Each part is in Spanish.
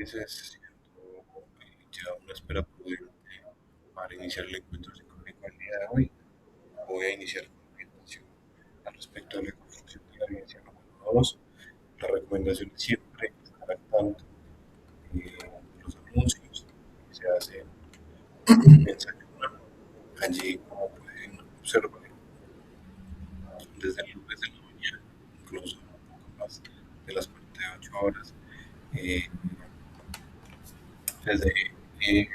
Esa es ya una espera prudente para iniciar el encuentro psicológico el día de hoy. Voy a iniciar con una orientación al respecto de la construcción de la evidencia número 2. La recomendación es siempre estar al tanto de los anuncios que se hacen en mensaje humano. Allí, como pueden observar, desde el lunes de la mañana, incluso un poco más de las 48 horas, eh, desde eh,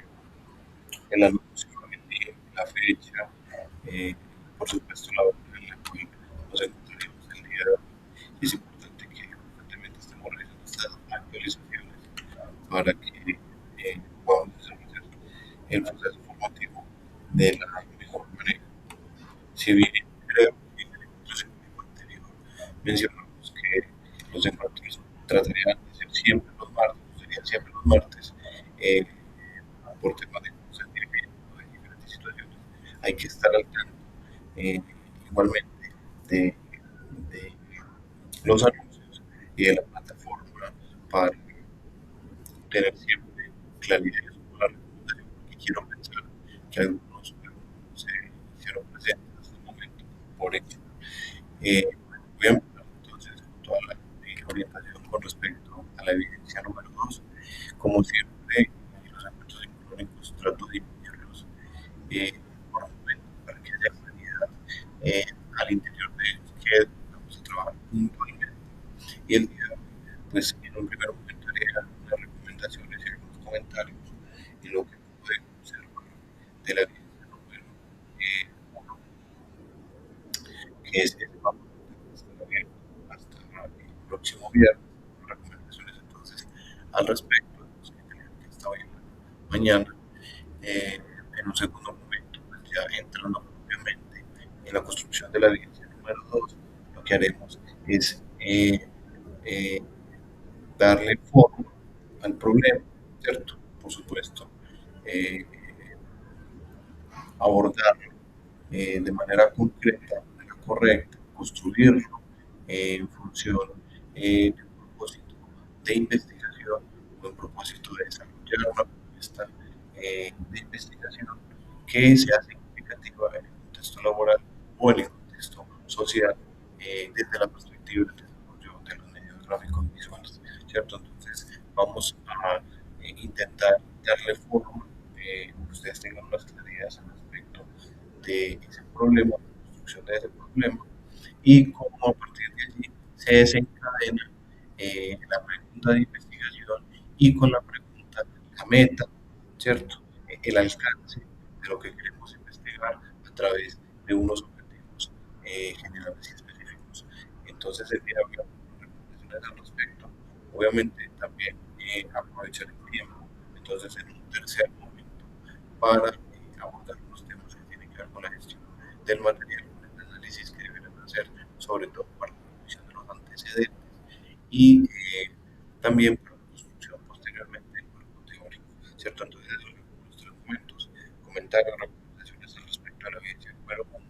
el anuncio, el día, la fecha, eh, por supuesto la hora en la cual nos encontraremos el día de hoy. Es importante que constantemente estemos realizando estas actualizaciones para que podamos desarrollar el proceso formativo de la mejor manera. Si bien creo que en el encuentro psicológico anterior mencionamos que los encuentros tratarían de ser siempre los martes, serían siempre los martes, eh, por temas de consentimiento, de diferentes situaciones, hay que estar al tanto eh, igualmente de, de los anuncios y de la plataforma para tener siempre claridad sobre la recomendación, porque quiero pensar que algunos se hicieron presentes hasta el momento por hecho. Voy a empezar entonces con toda la orientación con respecto a la evidencia número 2. Como siempre, los encuentros sincrónicos trato de iniciarlos por momento para que haya claridad eh, al interior de ellos que vamos a trabajar puntualmente. Y el día de hoy, pues en un primer momento haré unas recomendaciones y algunos comentarios en lo que pude observar de la evidencia número 1, que es ese mapa que estará abierto hasta el próximo viernes. Recomendaciones entonces al respecto de los criterios que estaba viendo mañana. Eh, en un segundo momento, pues ya entrando propiamente en la construcción de la evidencia número 2, lo que haremos es eh, darle forma al problema, ¿cierto? Por supuesto, eh, abordarlo de manera concreta, de manera correcta, construirlo en función de un propósito de investigación, o un propósito de desarrollar una propuesta de investigación que sea significativa en el contexto laboral o en el contexto social desde la perspectiva del desarrollo de los medios gráficos visuales, ¿cierto? Entonces vamos a intentar darle forma, que ustedes tengan unas claridades al respecto de ese problema, la construcción de ese problema, y cómo a partir de allí se desencadena la pregunta de investigación y con la pregunta, la meta, ¿cierto? El alcance de lo que queremos investigar a través de unos objetivos generales y específicos. Entonces, el día de hoy recomendaciones al respecto. Obviamente, también aprovechar el tiempo, entonces, en un tercer momento, para abordar unos temas que tienen que ver con la gestión del material, con el análisis que deben hacer, sobre todo para la revisión de los antecedentes y también para la construcción posteriormente del marco teórico, ¿cierto? Entonces, esos son los tres momentos, comentarios, recomendaciones al respecto a la evidencia número 1,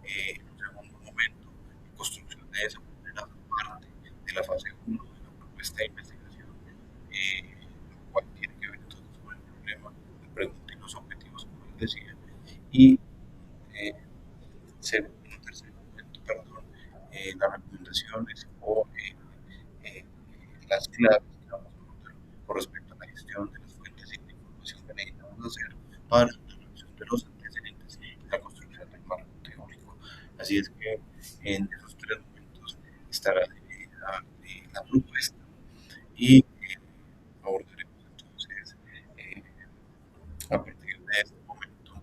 en un segundo momento, construcción de esa primera parte de la fase 1 de la propuesta de investigación, lo cual tiene que ver entonces con el problema, la pregunta y los objetivos, como les decía, y eh, segundo, tercer momento, perdón, las recomendaciones o eh, las claves que vamos a abordar con respecto a la gestión de las fuentes y la información que necesitamos hacer para la revisión de los antecedentes y la construcción del marco teórico. Así es que en esos tres momentos estará dividida la propuesta y abordaremos entonces eh, a partir de este momento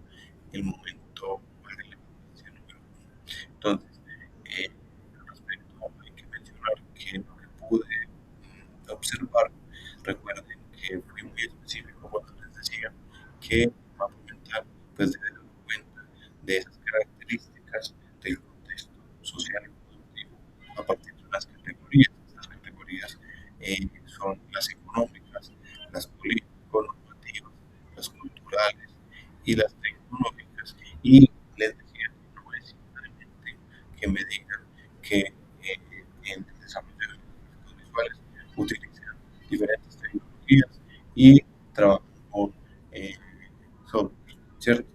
el momento de la evidencia número 1. Entonces, al respecto hay que mencionar que lo que pude observar, recuerden que fui muy específico cuando les decía que el mapa mental pues debe dar cuenta de esas características del contexto social y productivo a partir de unas categorías. Estas categorías son las económicas, las político-normativas, las culturales y las tecnológicas. Y les decía que no es simplemente que me digan que en el desarrollo de los gráficos visuales utilizan diferentes tecnologías y trabajan con eh, software, ¿cierto?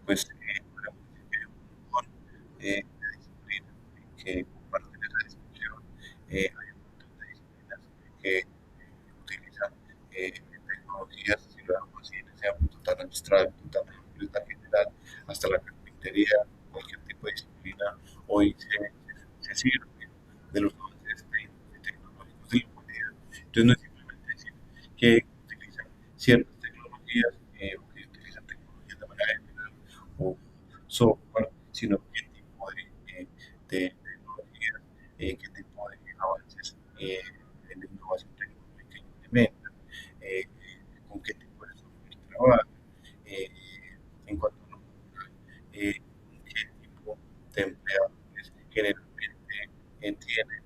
Pues podemos decir que hay un montón de disciplinas que comparten esa descripción. Hay un montón de disciplinas que utilizan tecnologías, si lo dejamos así, en ese ámbito tan abstracto, tan amplio, tan general, hasta la carpintería, cualquier tipo de disciplina, hoy se sirve de los avances técnicos y tecnológicos de la humanidad. Entonces no es simplemente decir que utilizan ciertas tecnologías o que utilizan tecnologías de manera general o software, sino qué tipo de tecnologías, qué tipo de avances de innovación tecnológica implementan, eh, con qué tipo de software trabajan, eh, en cuanto a lo laboral, qué tipo de empleadores generalmente tienen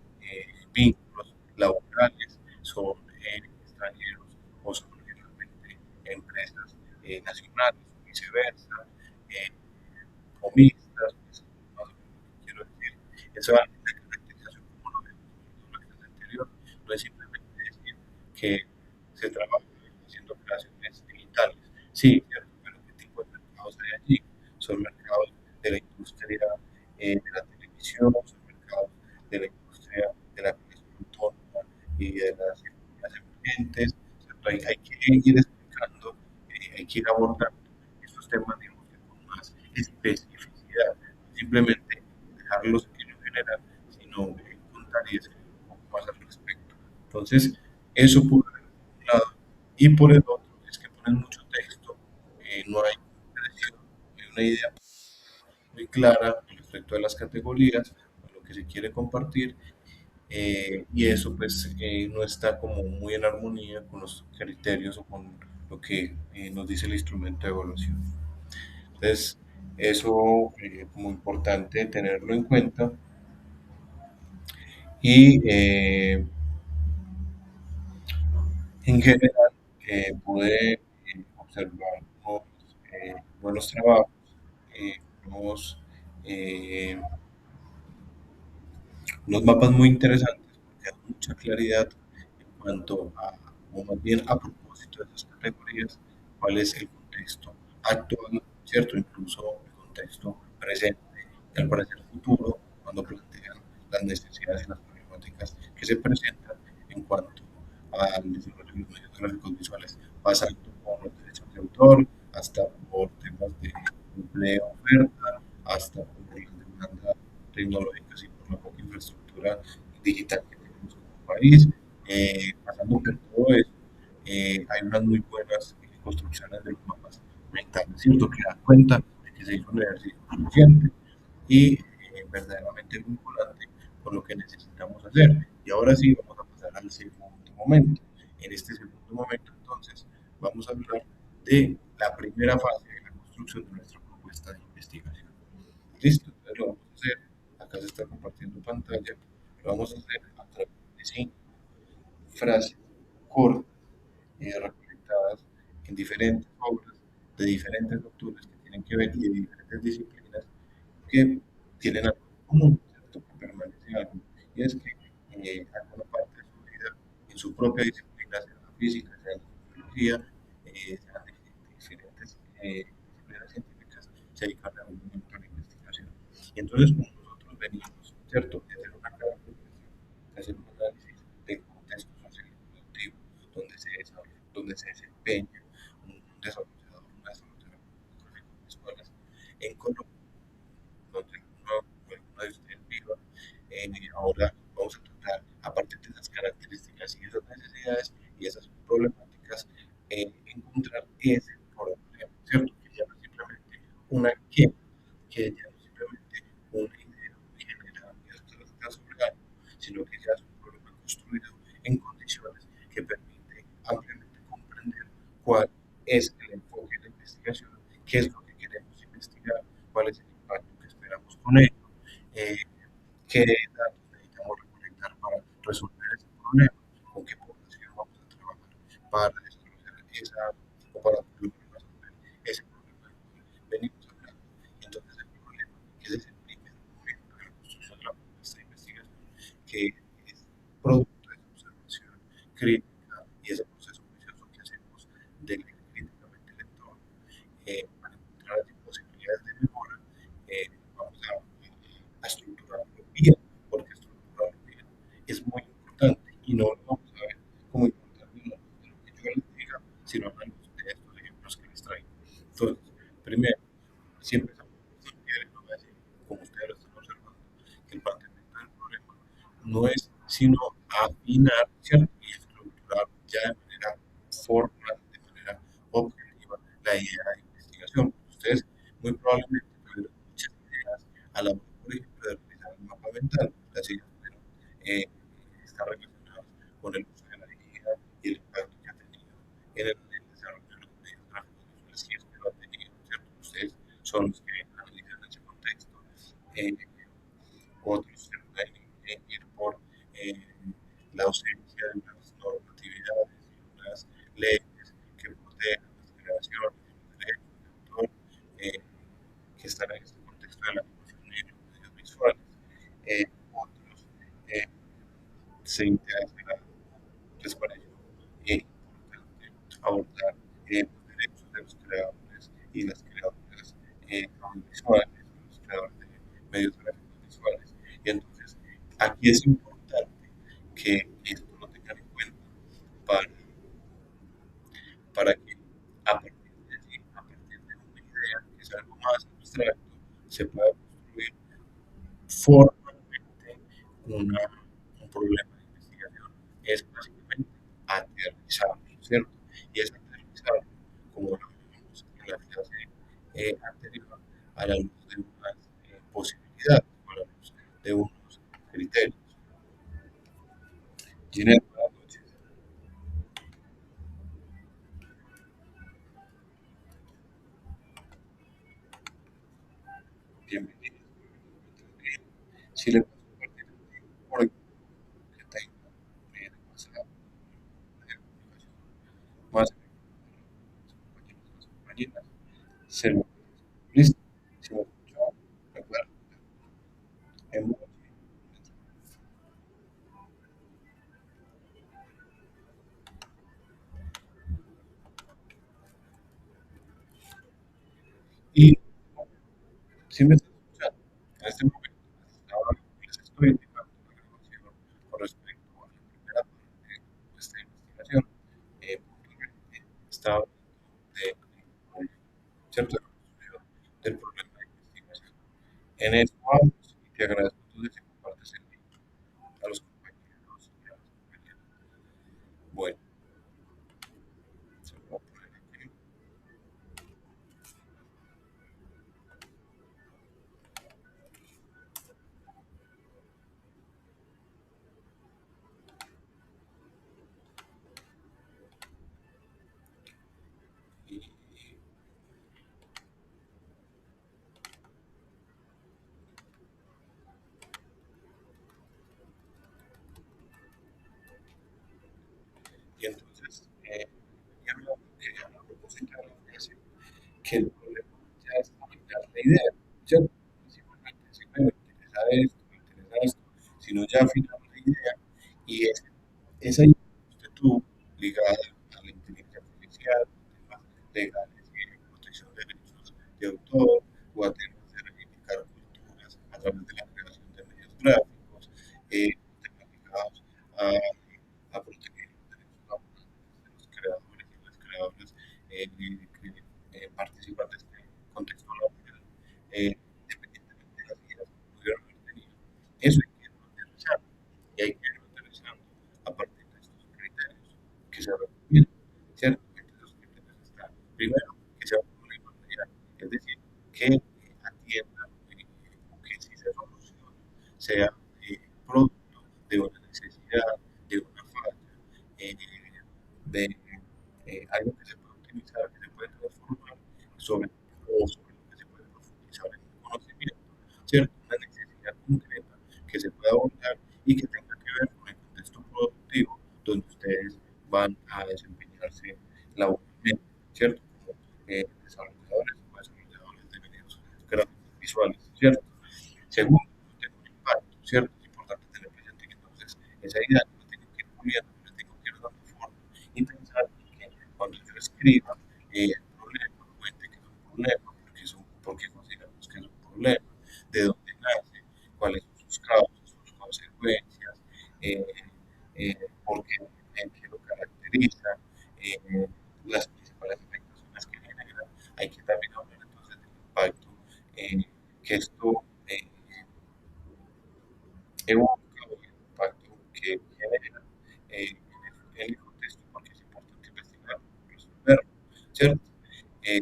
vínculos laborales, son extranjeros o son generalmente empresas nacionales o viceversa, eh, o mixtas, pues, más o menos lo que quiero decir. Esa caracterización, como lo vemos en la clase anterior, no es simplemente decir que se trabaja haciendo creaciones digitales. Sí, cierto, pero ¿qué tipo de mercados hay allí? Son mercados de la industria de la televisión, son mercados de la industria de la creación autónoma y de las economías emergentes. ¿Cierto? Hay que ir explicando, hay que ir abordando estos temas, digamos, que con más especificidad, no simplemente dejarlos en lo general, sino contar y decir un poco más al respecto. Entonces, eso por un lado. Y por el otro, es que ponen mucho texto, no hay concreción, no hay una idea muy clara respecto a las categorías, a lo que se quiere compartir, y eso pues no está como muy en armonía con los criterios o con lo que nos dice el instrumento de evaluación. Entonces, eso como importante tenerlo en cuenta y en general pude observar buenos trabajos, unos, eh, unos mapas muy interesantes porque dan mucha claridad en cuanto a, o más bien a propósito de esas categorías, cuál es el contexto actual, ¿cierto? Incluso el contexto presente y al parecer futuro, cuando plantean las necesidades y las problemáticas que se presentan en cuanto al desarrollo de los medios gráficos visuales, pasando por los derechos de autor, hasta por temas de empleo, oferta, hasta por las demandas tecnológicas y por la poca infraestructura digital que tenemos como país. Pasando por todo eso, hay unas muy buenas construcciones de los mapas mentales, ¿cierto? Que dan cuenta de que se hizo un ejercicio suficiente y verdaderamente vinculante con lo que necesitamos hacer. Y ahora sí, vamos a pasar al segundo momento. En este segundo momento, entonces, vamos a hablar de la primera fase de la construcción de nuestra propuesta de investigación. Listo, entonces lo vamos a hacer. Acá se está compartiendo pantalla. Lo vamos a hacer a través de 5 frases cortas recolectadas en diferentes obras de diferentes autores que tienen que ver y de diferentes disciplinas que tienen algo en común, ¿cierto? Que permanece algo. Y es que alguna parte de su vida, en su propia disciplina, sea la física, sea la sociología, sean de diferentes disciplinas científicas, se dedican a algún momento a la investigación. Y entonces, como nosotros venimos, ¿cierto?, de hacer una caracterización, de hacer un análisis del contexto social y productivo donde se desarrolla, donde se desempeña un desarrollador, una desarrolladora de escuelas en Colombia, donde alguno de ustedes viva. Ahora vamos a tratar, a partir de esas características y esas necesidades y esas problemáticas, encontrar ese problema, ¿cierto? Que ya no es simplemente una queja, que ya no es simplemente una idea muy general y abstracta sobre algo, sino que ya es un problema construido en condiciones que permite ampliamente comprender cuál es el enfoque de la investigación, qué es lo que queremos investigar, cuál es el impacto que esperamos con ello, eh, qué datos necesitamos recolectar para resolver ese problema, con qué población vamos a trabajar para desarrollar esa o para resolver ese problema del cual venimos hablando. Entonces el problema, que es el primer momento de la construcción de la propuesta de investigación, que es producto de esa observación crítica y ese proceso juicioso que hacemos no es sino afinar, ¿cierto? Y estructurar ya de manera formal, de manera objetiva, la idea de investigación. Ustedes muy probablemente tuvieron muchas ideas a la hora, por ejemplo, de realizar el mapa mental. Las ideas fueron, eh, están relacionadas con el uso de la energía y el impacto que ha tenido en el desarrollo de los medios gráficos visuales, si es que lo ha tenido, ¿cierto? Ustedes son los que analizan ese contexto. Eh, Otros se pueden ir por eh, la ausencia de unas normatividades y unas leyes que protejan las creaciones y los derechos de autor eh, que están en este contexto de la animación y los medios visuales. Otros eh, se interesan, les pareció importante abordar los derechos de los creadores y las creadoras audiovisuales, los creadores de medios gráficos visuales. Y entonces, aquí es importante que esto lo tengan en cuenta para, para que a partir de allí, a partir de una idea que es algo más abstracto, se pueda construir formalmente una, un problema de investigación. Es básicamente aterrizarlo, ¿cierto? Y es aterrizarlo, como lo vimos en la clase anterior, a la luz de unas posibilidades, a la luz de unos criterios. Ginette, buenas noches. Bienvenidos. Si le puedo compartir el link por el que tenga de WhatsApp, de comunicación más efectiva para los compañeros y las compañeras, se lo listo. Si me escucha, recuerda, emoji. Y si me estás escuchando, en este momento les estoy indicando la grabación con respecto a la primera parte de nuestra investigación. Puntualmente está hablando de cierta construcción del problema de investigación. En eso vamos y te agradezco entonces que compartas el link a los compañeros y a las compañeras. Bueno, se lo voy a poner aquí. Y, y entonces, y hablando de a propósito de la frase, que el problema ya es aplicar la idea, ¿cierto? Simplemente me interesa esto, me interesa esto, sino ya afinamos la idea y esa idea que usted tuvo ligada a la inteligencia artificial, temas legales y de protección de derechos de autor o a temas de reivindicar culturas a través de la creación de medios gráficos, temas ligados a proteger los derechos laborales de los creadores y las creadoras que participan de este contexto laboral, independientemente de las ideas que pudieran haber tenido. Eso hay que irlo aterrizando y hay que irlo aterrizando a partir de estos criterios que se recomiendan, ¿cierto? Entre esos criterios está, primero, que sea un problema real, es decir, que atienda o que si se soluciona sea producto de una necesidad, de una falla, eh, de algo que se puede utilizar, que se puede transformar sobre, o sobre lo que se puede profundizar en un conocimiento, ¿cierto? Una necesidad concreta que se pueda abordar y que tenga que ver con el contexto productivo donde ustedes van a desempeñarse laboralmente, ¿cierto? Como desarrolladores o desarrolladores de medios gráficos visuales, ¿cierto? Segundo, no tengo un impacto, ¿cierto? Es importante tener presente que entonces esa idea no la tengo que ir puliendo, no la tengo que ir dando forma y pensar que cuando yo escriba el problema, cuente que es un problema, porque consideramos que es un problema, de dónde nace, cuáles son sus causas, sus consecuencias, eh, qué lo caracteriza, eh, las principales afectaciones que genera. Hay que también hablar entonces del impacto que esto evoca o el ¿cierto? Eh,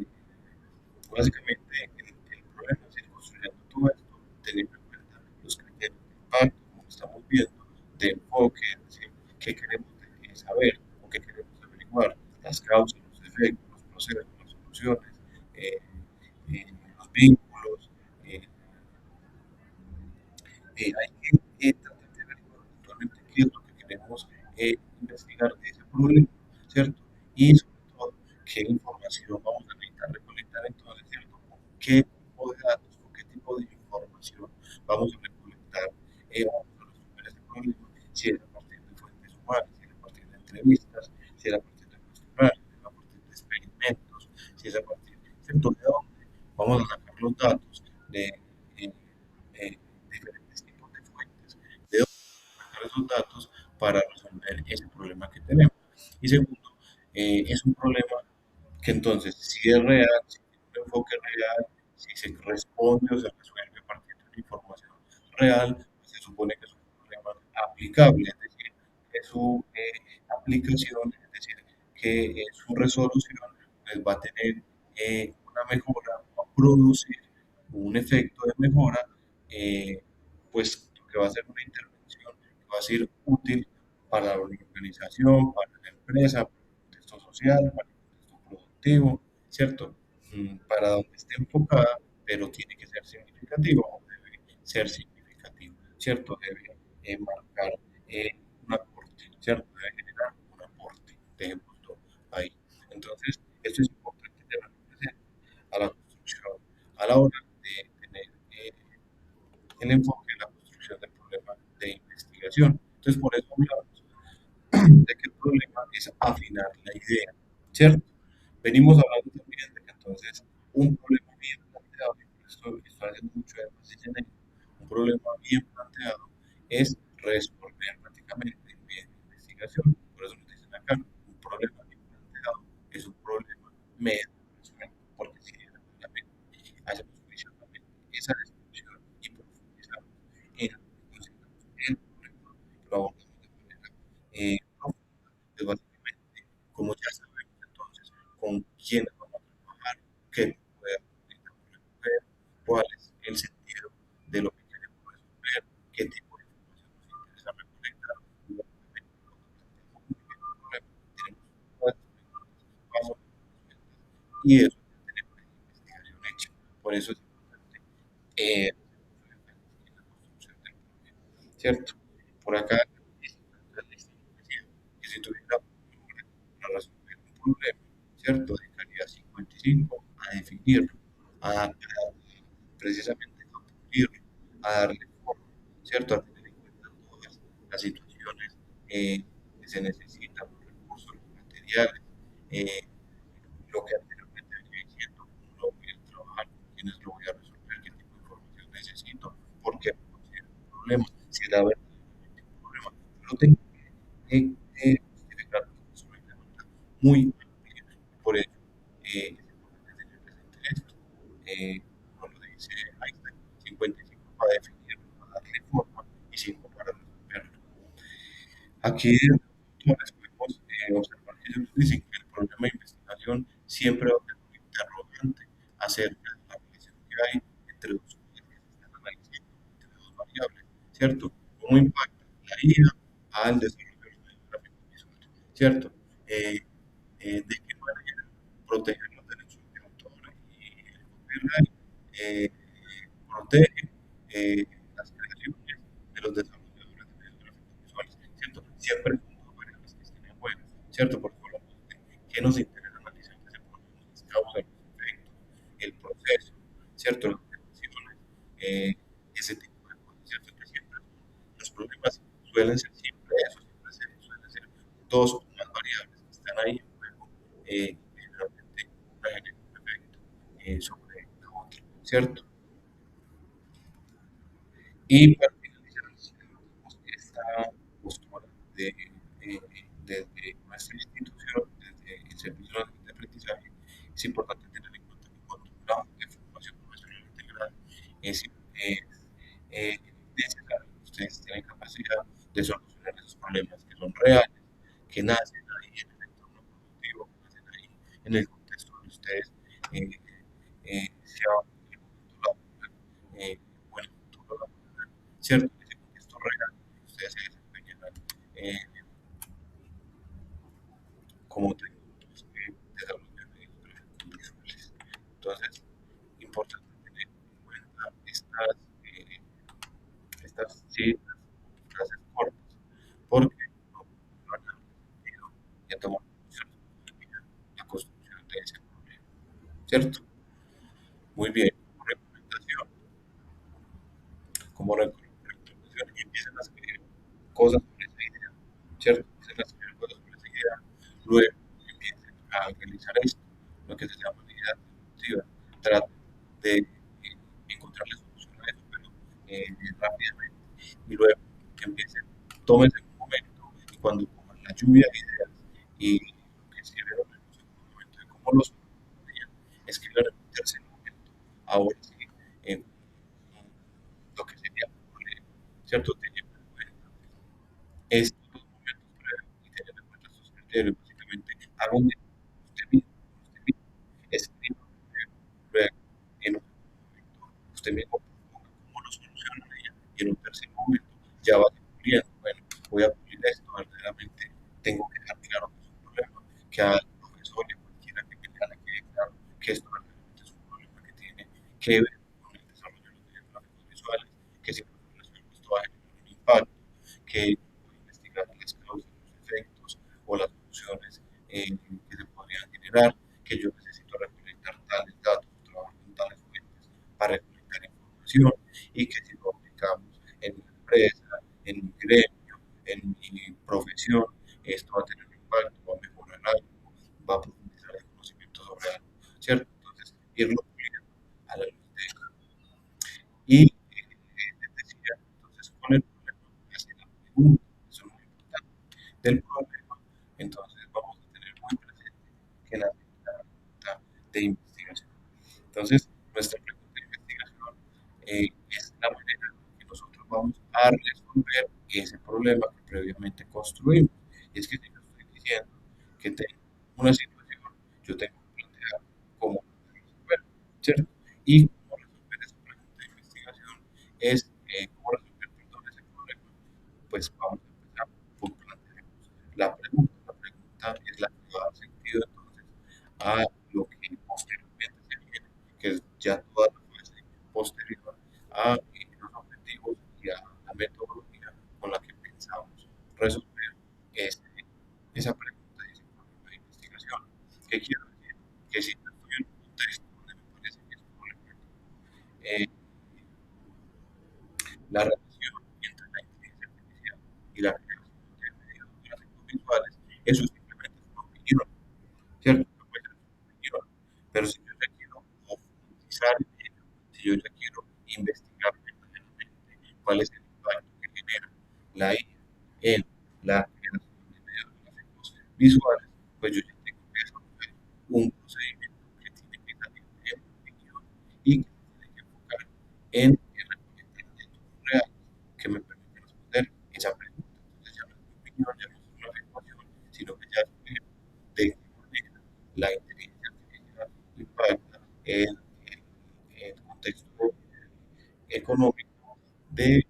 Básicamente, el problema es ir construyendo todo esto, teniendo en cuenta los criterios de impacto, como estamos viendo, de enfoque, es decir, qué queremos saber o qué queremos averiguar, las causas, los efectos, los procesos, las soluciones, eh, los vínculos, eh, hay que tratar de averiguar puntualmente qué es lo que queremos investigar de ese problema, ¿cierto? Y sobre todo, qué información vamos a necesitar recolectar entonces, ¿cierto? ¿Qué tipo de datos o qué tipo de información vamos a recolectar vamos a resolver ese problema? Si es a partir de fuentes humanas, si es a partir de entrevistas, si es a partir de cuestionarios, si es a partir de experimentos, si es a partir, ¿cierto? ¿De dónde vamos a sacar los datos de eh, diferentes tipos de fuentes? ¿De dónde sacar esos datos para resolver ese problema que tenemos? Y segundo, es un problema que entonces, si es real, si tiene un enfoque real, si se responde o se resuelve a partir de una información real, pues se supone que es un problema aplicable, es decir, que su aplicación, es decir, que su resolución pues, va a tener una mejora, va a producir un efecto de mejora, eh, pues que va a ser una intervención que va a ser útil para la organización, para la empresa, para el contexto social, para el contexto productivo, ¿cierto? Para donde esté enfocada, pero tiene que ser significativo o debe ser significativo, ¿cierto? Debe marcar eh, un aporte, ¿cierto? Debe generar un aporte, dejémoslo ahí. Entonces, esto es importante tenerlo presente a la construcción, a la hora de tener el enfoque de la construcción del problema de investigación. Entonces, por eso hablamos de que el problema es afinar la idea, ¿cierto? Venimos hablando también de que entonces un problema bien planteado, y por esto estoy haciendo mucho énfasis en ello, un problema bien planteado es resolver prácticamente bien la investigación. Por eso nos dicen acá, un problema bien planteado es un problema medio resuelto, porque si realmente hacemos juiciosamente esa descripción y profundizamos en lo que consideramos el problema, lo abordamos de manera profunda, pues básicamente, como ya sabemos entonces con quiénes vamos a trabajar, qué tipo de datos necesitamos recoger, cuál es el sentido de lo que queremos resolver, qué tipo de información nos interesa recolectar, y básicamente cuando tratamos muy bien un problema, tenemos todas estas preguntas más o menos resueltas y eso ya tenemos la investigación hecha. Por eso es importante hacer mucho énfasis en la construcción del problema, ¿cierto? Por acá es importante decir que si tuviera un número para resolver un problema, ¿cierto? Dedicaría 55 a definirlo, a precisamente a pulirlo, a darle forma, ¿cierto? A tener en cuenta todas las situaciones que se necesitan, los recursos, los materiales, eh, lo que anteriormente venía diciendo, cómo lo voy a trabajar, con quiénes lo voy a resolver, qué tipo de información necesito, por qué me considero un problema, si era verdaderamente un problema. Lo tengo justificar los consumidores de manera muy amplia. Por ello, es importante tener presente esto. Como lo dice Einstein, 55 para definirlo, para darle forma y 5 para resolverlo. Aquí desde los autores podemos observar que ellos dicen que el problema de investigación siempre va a ser un interrogante acerca de la relación que hay entre dos cosas que se están analizando, entre dos variables, ¿cierto? ¿Cómo impacta la IA al desarrollo de los gráficos visuales? ¿Cierto? Eh, ¿De qué manera proteger los derechos de autor y el copyright? Eh, Protege las creaciones de los desarrolladores de medios gráficos visuales, ¿cierto? Siempre con dos variables que estén en juego, ¿cierto? Porque hablamos de qué nos interesa analizar de ese problema, las causas, los efectos, el proceso, ¿cierto? Las relaciones, eh, ese tipo de cosas, ¿cierto? Que siempre los problemas suelen ser siempre eso, suelen ser dos o más variables que están ahí en juego y generalmente una genera un efecto sobre la otra, ¿cierto? Y para finalizar, tenemos esta postura de, desde nuestra institución, desde el Servicio Nacional de Aprendizaje, es importante tener en cuenta que cuando hablamos de formación profesional integral, es, es necesario que ustedes tengan capacidad de solucionar esos problemas que son reales, que nacen ahí en el entorno productivo, que nacen ahí en el contexto eh, sea el momento laboral o el futuro laboral, ¿cierto? Ese contexto real que ustedes se desempeñarán eh, como técnicos desarrolladores visuales. Entonces, importante tener en cuenta estas citas, frases cortas, porque no van a dar sentido en tomar la construcción de ese problema, ¿cierto? Muy bien, como recomendación, y empiezan a escribir cosas sobre esa idea, ¿cierto? Empiezan a escribir cosas sobre esa idea, luego empiecen a realizar esto, lo que se llama idea deductiva, traten de encontrarle solución a eso, pero rápidamente, y luego que empiecen, tómense un momento, y cuando coman la lluvia de ideas, y lo que escribieron en un segundo momento de cómo los podían escribir en un tercer momento, ahora sí, en lo que sería un problema, ¿cierto? Teniendo en cuenta estos dos momentos previos y teniendo en cuenta estos criterios, básicamente, haga un diagnóstico usted mismo, escriba luego, en un momento, usted mismo proponga cómo lo solucionaría, y en un tercer momento ya va puliendo, bueno, voy a pulir esto verdaderamente, tengo que dejar claro que es un problema, que al profesor y a cualquiera que me lea le quede claro que esto verdaderamente es un problema que tiene que ver con el desarrollo de los medios gráficos visuales, que si no lo resuelvo esto va a generar un impacto, que voy a investigar las causas, los efectos o las funciones que se podrían generar, que yo necesito recolectar tales datos, trabajar con tales fuentes para recolectar información, y que si lo aplicamos en mi empresa, en mi gremio, en mi profesión, esto va a tener un impacto, va a mejorar algo, va a profundizar el conocimiento sobre algo, ¿cierto? Entonces, irlo puliendo a la luz de eso. Y les decía, entonces, con el problema, hacer la pregunta, eso es muy importante, del problema, entonces vamos a tener muy presente que la pregunta de investigación. Entonces, nuestra pregunta de investigación es la manera en que nosotros vamos a resolver ese problema que previamente construimos. Y es que si yo estoy diciendo que tengo una situación, yo tengo que plantear cómo resolver, ¿cierto? Y cómo resolver esa pregunta de investigación es cómo resolver, perdón, ese problema, pues vamos a empezar por plantearnos la pregunta. La pregunta es la que va a dar sentido entonces a lo que posteriormente se viene, que es ya toda la fase posterior a los objetivos y a la metodología con la que pensamos resolver este, esa pregunta y ese problema de investigación. ¿Qué quiero decir? Que si yo estoy en un contexto donde me parece que es problemático, eh, la relación entre la inteligencia artificial y la creación de medios gráficos visuales, eso simplemente es una opinión, ¿cierto? No puede ser una opinión, pero si yo ya quiero profundizar en ello, si yo ya quiero investigar verdaderamente cuál es el impacto que genera la IA en la creación de medios gráficos visuales, pues yo ya tengo que desarrollar un procedimiento que tiene que salir en opinión y que se tiene que enfocar en recolectar datos reales que me permiten responder esa pregunta. Entonces ya no es mi opinión, ya no es una afirmación, sino que ya es un ejemplo de qué manera la inteligencia artificial impacta en el contexto económico de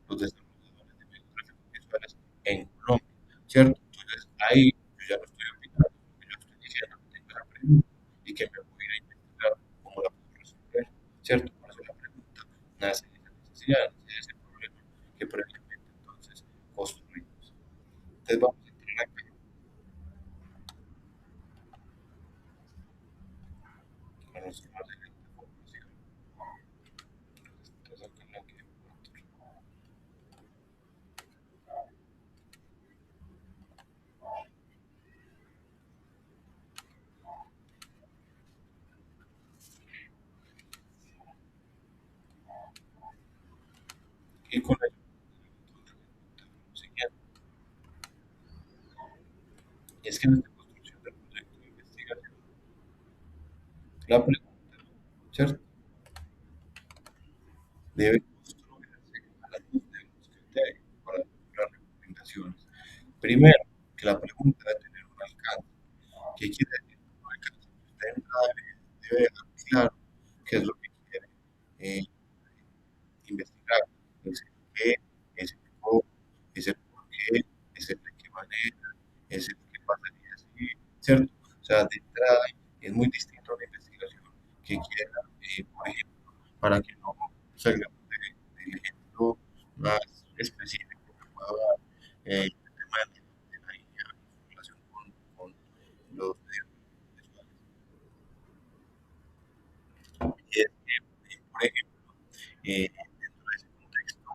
los desarrolladores de medios gráficos visuales en Colombia, ¿cierto? Entonces ahí yo ya no estoy opinando, porque yo estoy diciendo que tengo esa pregunta y que me voy a ir a investigar cómo la puedo resolver, ¿cierto? Por eso la pregunta nace de esa necesidad, nace de ese problema que previamente entonces construimos. Entonces vamos a entrar acá a nuestro material de formación. Entonces acá en la que encuentro. Y con ello lo siguiente, y es que en esta construcción del proyecto de investigación, la pregunta, ¿cierto? Debe construirse a la luz de unos criterios para lograr recomendaciones. Primero, que la pregunta debe tener un alcance. ¿Qué quiere decir un alcance? Que usted nunca debe qué, es el cómo, es el por qué, es el de qué manera, es el que pasaría así, ¿cierto? O sea, de entrada es muy distinto a una investigación que quiera, por ejemplo, para que no salgamos del ejemplo más específico que pueda dar, el tema de la IA en relación con los medios visuales. Y es que, por ejemplo, dentro de ese contexto,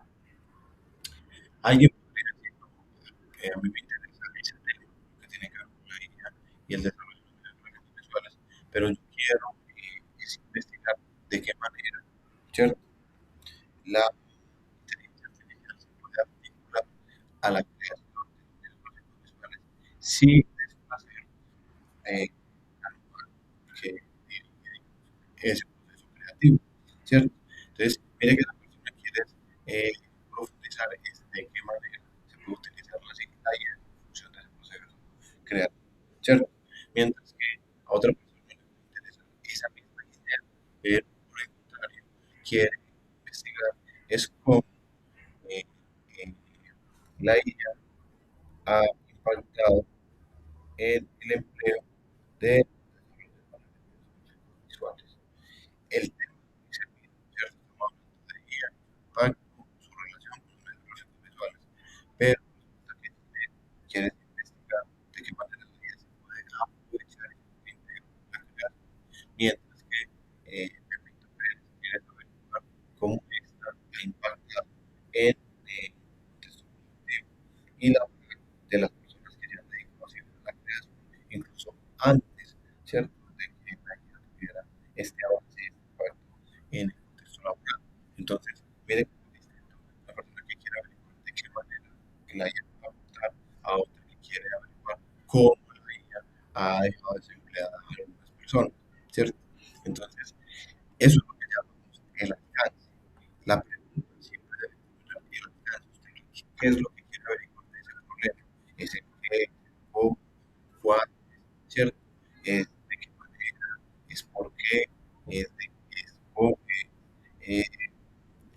alguien podría decir, no, a mí me interesa ese tema que tiene que ver con la IA y el desarrollo de los medios visuales, pero yo quiero es investigar de qué manera, ¿cierto? La inteligencia artificial se puede articular a la creación de los proyectos visuales sin desplacer eh, al humano que dirige ese proceso creativo, ¿cierto? Entonces, mire que la persona quiere profundizar es de qué manera se puede utilizar la psicología en función de ese proceso creativo, ¿cierto? Mientras que a otra persona le puede interesar esa misma idea, pero por el contrario, quiere investigar es cómo eh, eh, la IA ha impactado en el empleo de visuales. El tema es el mismo, ¿cierto? Estamos hablando de IA, impacto, su relación con los proyectos visuales, pero resulta que usted quiere investigar de qué manera la IA se puede aprovechar y se puede integrar en la creación, mientras que Pepito Pérez quiere averiguar cómo esta ha impactado en el contexto productivo y la de las personas que se han dedicado siempre a la creación, incluso antes, ¿cierto?, de que la IA tuviera este avance y este impacto en el contexto laboral. Entonces, mire cómo es distinto una persona que quiere averiguar de qué manera la IA va a aportar a otra que quiere averiguar cómo la IA ha dejado desempleada a algunas personas, ¿cierto? Entonces, eso es lo que llamamos el alcance. La pregunta siempre debe tener el alcance. ¿Usted qué es lo que quiere averiguar de ese problema? ¿Es el qué, el cómo, cuándo, ¿cierto? ¿Es de qué manera? ¿Es por qué? ¿Es de qué es cómo? Eh,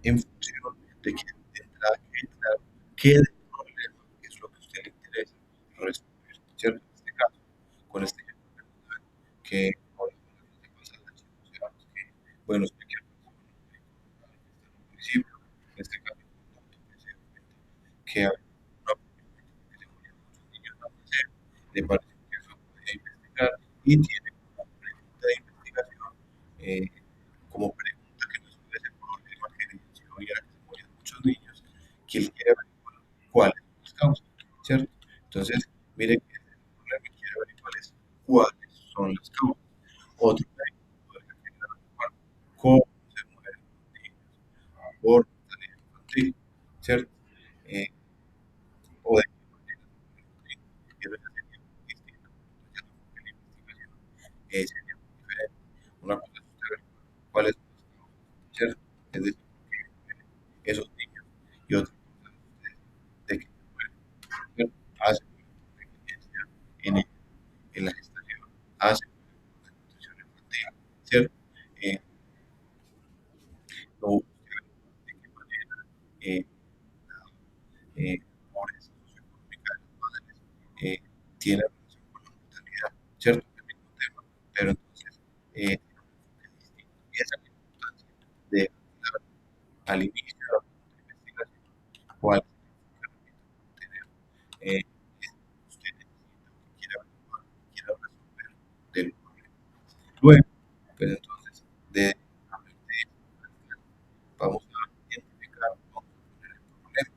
en función de que tendrá que claro qué del problema es lo que a usted le interesa resolver, ¿cierto? En este caso, con este ejemplo que nos dan, que con la pasa la institución, que, bueno, usted quiere está en un municipio, en este caso, que hay una problemática que se morían muchos niños al nacer, le parece que eso puede investigar y tiene como pregunta de investigación, eh, como pregunta que resuelve ese problema que evidenció ya que se morían muchos niños, que él quiere averiguar cuáles son las causas, ¿cierto? Entonces, mire que el problema que quiere averiguar es cuáles son las causas. Otro médico podría querer averiguar cómo se mueren los niños por mortalidad infantil, ¿cierto? Eh, o de qué manera se mueren los niños. Y eso ya sería muy distinto, porque la investigación sería muy diferente. Una cosa es usted averiguar cuáles son las causas, ¿cierto? Es decir, por qué mueren esos niños. Y otra cosa es usted de qué se mueren, ¿cierto? Hace una negligencia en, en la gestación, hace una desnutrición infantil, ¿cierto? Eh, no busca de qué manera eh, la pobreza socioeconómica de las madres tiene relación con la mortalidad, ¿cierto? El mismo tema, pero entonces tiene un enfoque distinto. Y esa es la importancia de hablar al inicio de la pregunta de investigación cuál es el enfoque que tener eh, usted necesita o que quiera averiguar, que quiera resolver del problema. Luego, pues entonces, de hablar de eso, vamos a identificar, vamos a poner el problema,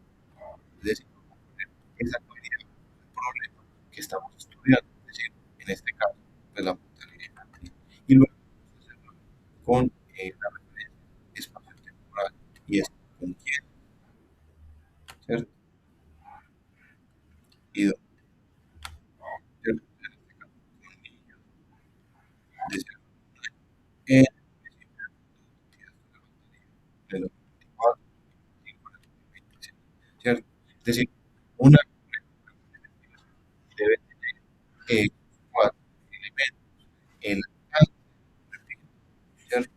es decir, vamos a poner esa cualidad del problema que estamos estudiando, es decir, en este caso, pues la mortalidad infantil. Y luego vamos a hacerlo con la referencia espacio-temporal y es con quién, ¿cierto? Y dónde, ¿cierto? En este caso, con niños de 0 a 1 año en el municipio de Montevideo, de los 24, 25 al 2027, ¿cierto? Es decir, una pregunta de investigación debe tener cuatro elementos: el alcance, repito, ¿cierto?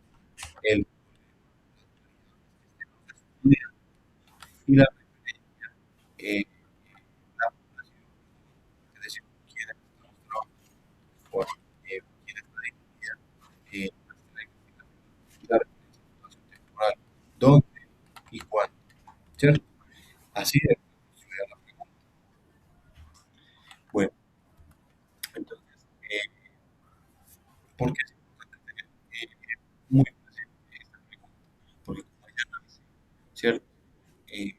El problema, las variables que estemos estudiando, Y la referencia, eh, la población, es decir, quiénes estamos trabajando, con quién está dirigida nuestra investigación, y la referencia de situación temporal, dónde y cuándo, ¿cierto? Así de construir la pregunta. Bueno, entonces, ¿por qué es importante tener muy presente esta pregunta? Porque como ya analicé, ¿cierto? Eh,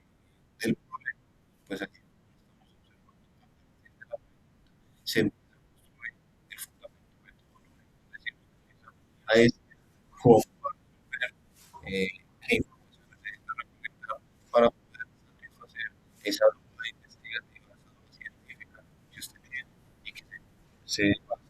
del problema, pues aquí estamos observando a partir de la pregunta, se empieza a construir el fundamento metodológico, es decir, se empieza a decir cómo va a resolver, eh, qué información necesita recolectar para poder satisfacer esa duda investigativa, esa duda científica que usted tiene y que se basa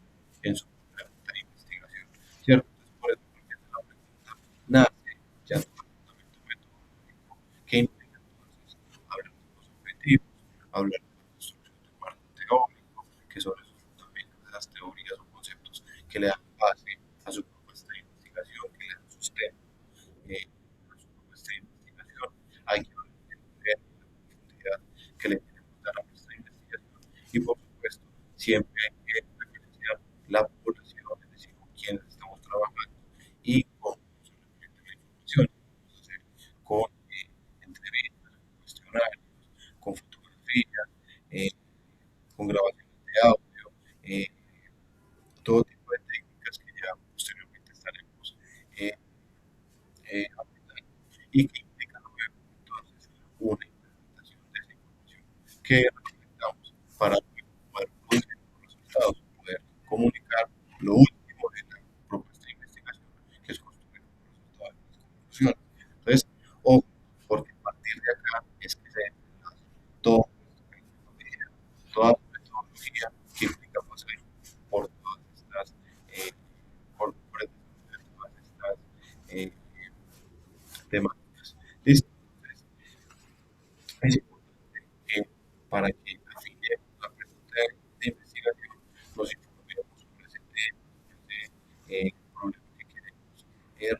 en su pregunta de investigación, ¿cierto? Entonces, por eso, porque de la pregunta nace ya todo el fundamento metodológico que implica entonces hablar de los objetivos, hablar de la construcción de un marco teórico, que son esos fundamentos de las teorías o conceptos que le dan base a su propuesta de investigación, que le dan sustento a su propuesta de investigación. Hay que hablar del nivel, de la profundidad que le queremos dar a nuestra investigación y, por supuesto, siempre hay que referenciar la población, es decir, con quienes estamos trabajando y cómo se recolecta la información. Vamos a hacer con entrevistas, con cuestionarios, con fotografías, eh, con grabaciones de audio, eh, todo tipo de técnicas que ya posteriormente estaremos eh, aplicando y que implican luego entonces una interpretación de esa información que recolectamos para luego poder producir los resultados, poder comunicar lo último de la propuesta de investigación, que es construir un resultado de las conclusiones. Entonces, ojo, porque a partir de acá es que se desenlaza toda nuestra metodología, toda metodología que implica pasar por todas estas, eh, por desarrollar todas estas eh, temáticas. ¿Listo? Entonces, es importante que para que afinemos la pregunta de investigación nos informemos sobre ese tema, sobre ese problema que queremos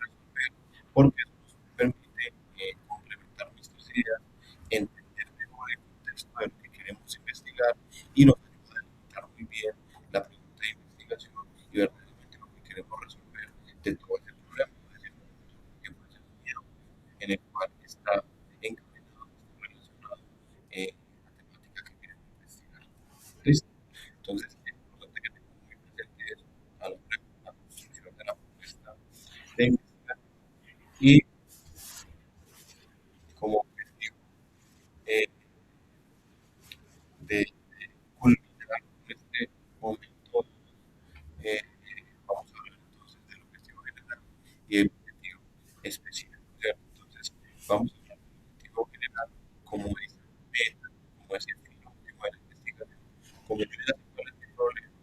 resolver, porque eso nos permite complementar nuestras ideas, entender mejor el contexto de lo que queremos investigar y nos ayuda a delimitar muy bien la pregunta de investigación y verdaderamente lo que queremos resolver de todo ese problema, de ese punto que puede ser un miedo en el cual está encaminado, está relacionado la temática que queremos investigar. ¿Listo? Entonces, es importante que tengamos muy presente eso a la hora de la construcción de la propuesta de investigación y como objetivo eh, de culminar con este momento, eh, vamos a hablar entonces del objetivo general y el objetivo específico, ¿cierto? Entonces, vamos a hablar del objetivo general como esa meta, como ese fin último de la investigación, como yo ya sé cuál es mi problema,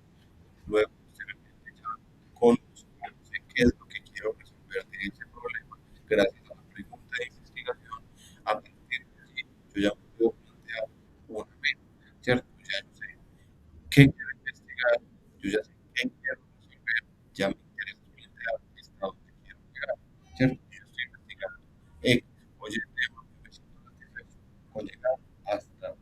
luego posteriormente ya conozco, sé qué es lo que quiero resolver de ese problema, gracias a la pregunta de investigación, a partir de allí yo ya me puedo plantear una meta, ¿cierto? Ya yo sé qué quiero investigar, yo ya sé qué quiero resolver, ya me interesa plantear hasta dónde quiero llegar, ¿cierto? Yo estoy investigando X o Y tema, me siento satisfecho con llegar hasta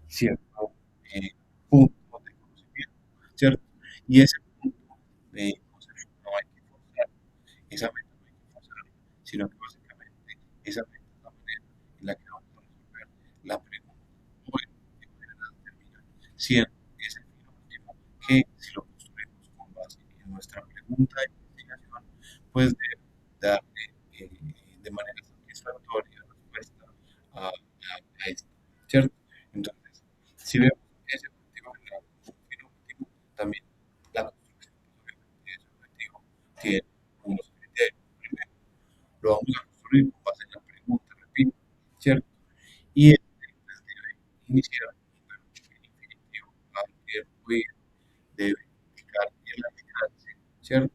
cierto eh, punto de conocimiento, ¿cierto? Y ese punto no hay que forzar, esa meta no hay que forzarla, sino que básicamente esa meta es la manera en la que vamos a resolver la pregunta o el objetivo general termina siendo ese fin último que si lo construimos con base en nuestra pregunta de investigación, pues debe darle de manera satisfactoria respuesta a esto, ¿cierto? Entonces, si vemos ese objetivo general como un fin último, también la construcción pues, obviamente, de ese objetivo tiene unos criterios. Primero, lo vamos a construir con base en la pregunta, repito, ¿cierto? Y este pues, debe iniciar un verbo infinitivo, al fluir, debe indicar el alcance, ¿cierto?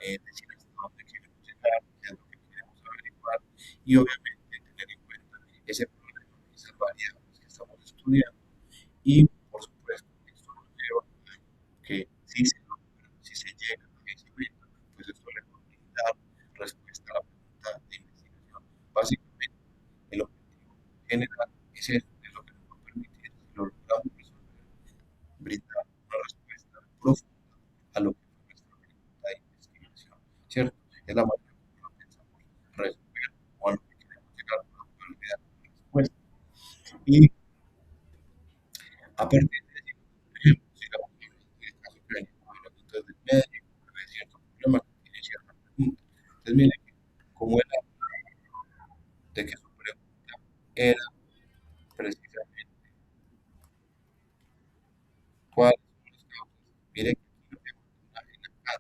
Decir hasta dónde queremos llegar, qué es lo que queremos averiguar y obviamente tener en cuenta ese problema, esas variables que estamos estudiando y por supuesto esto nos lleva a que si se logra, si se llega a esa meta, pues esto le va a brindar respuesta a la pregunta de investigación. Básicamente el objetivo general Ese es lo que nos va a permitir, si lo logramos resolver, brindar una respuesta profunda a lo que fue nuestra pregunta de investigación, ¿cierto? Es la manera como lo pensamos resolver o a lo que queremos llegar a poder dar una respuesta. Y a partir de allí, por ejemplo, sigamos en el caso que venimos hablando entonces del médico, que ve cierto problema, que tiene cierta pregunta. Entonces, mire, como era de que su pregunta era precisamente cuáles son las causas. Mire que aquí no tenemos una en la,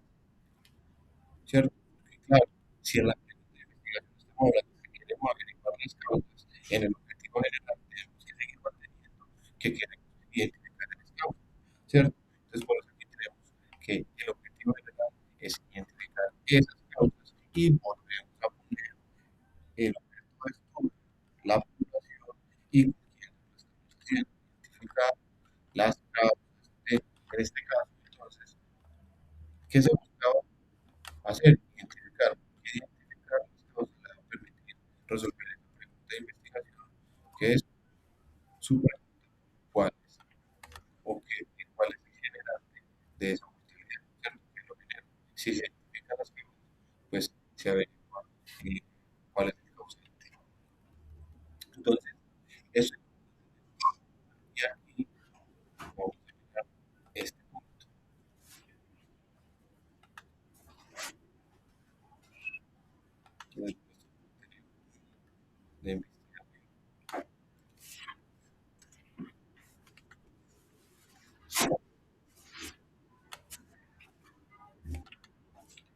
¿cierto? Porque claro, si en la pregunta de investigación estamos hablando de que queremos averiguar las causas, en el objetivo general tenemos que seguir manteniendo que queremos identificar las causas, ¿cierto? Entonces, por eso aquí tenemos que el objetivo general es identificar esas causas y volvemos a poner el objeto de estudio, la población y con quién lo estamos haciendo, identificar las causas de, en este caso, entonces, ¿qué se buscaba hacer? Identificar las causas le va a permitir resolver esta pregunta de investigación, que es su pregunta, ¿cuál es? O qué, cuál es el generante de esa mortalidad, ¿cierto? Que lo genera. Si se identifican las causas, pues se averigua eh, cuál es el causante. Entonces, eso y aquí vamos a mirar este punto que es nuestro contenido de investigación.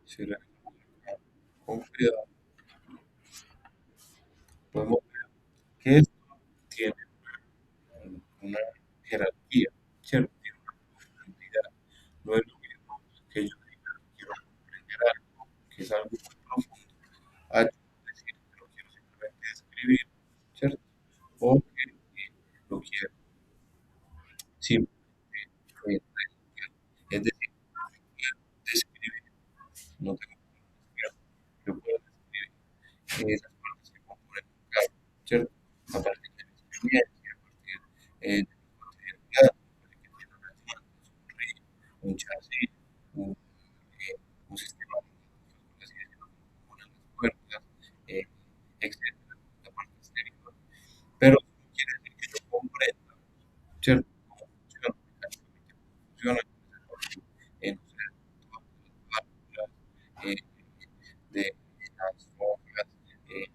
Si revisamos acá con cuidado, podemos ver que esto tiene una jerarquía, ¿cierto? Tiene una profundidad. No es lo mismo que yo diga, quiero comprender algo, que es algo muy profundo, a yo decir que lo quiero simplemente describir, ¿cierto? O que lo quiero simplemente redondear. Es decir, quiero describir, no tengo que investigar, yo puedo describir esas partes que componen un carro, ¿cierto? A partir de mi experiencia, a partir de mi cotidianidad, puede que tiene unas llantas, un río, un chasis, un, un sistema de por así decirlo, como componen las puertas, eh, etcétera, la parte exterior. Pero eso no quiere decir que yo comprenda, ¿cierto? Cómo funciona mecánicamente, cómo funciona, cómo se no sé, todas las válvulas, eh, de las rojas, eh,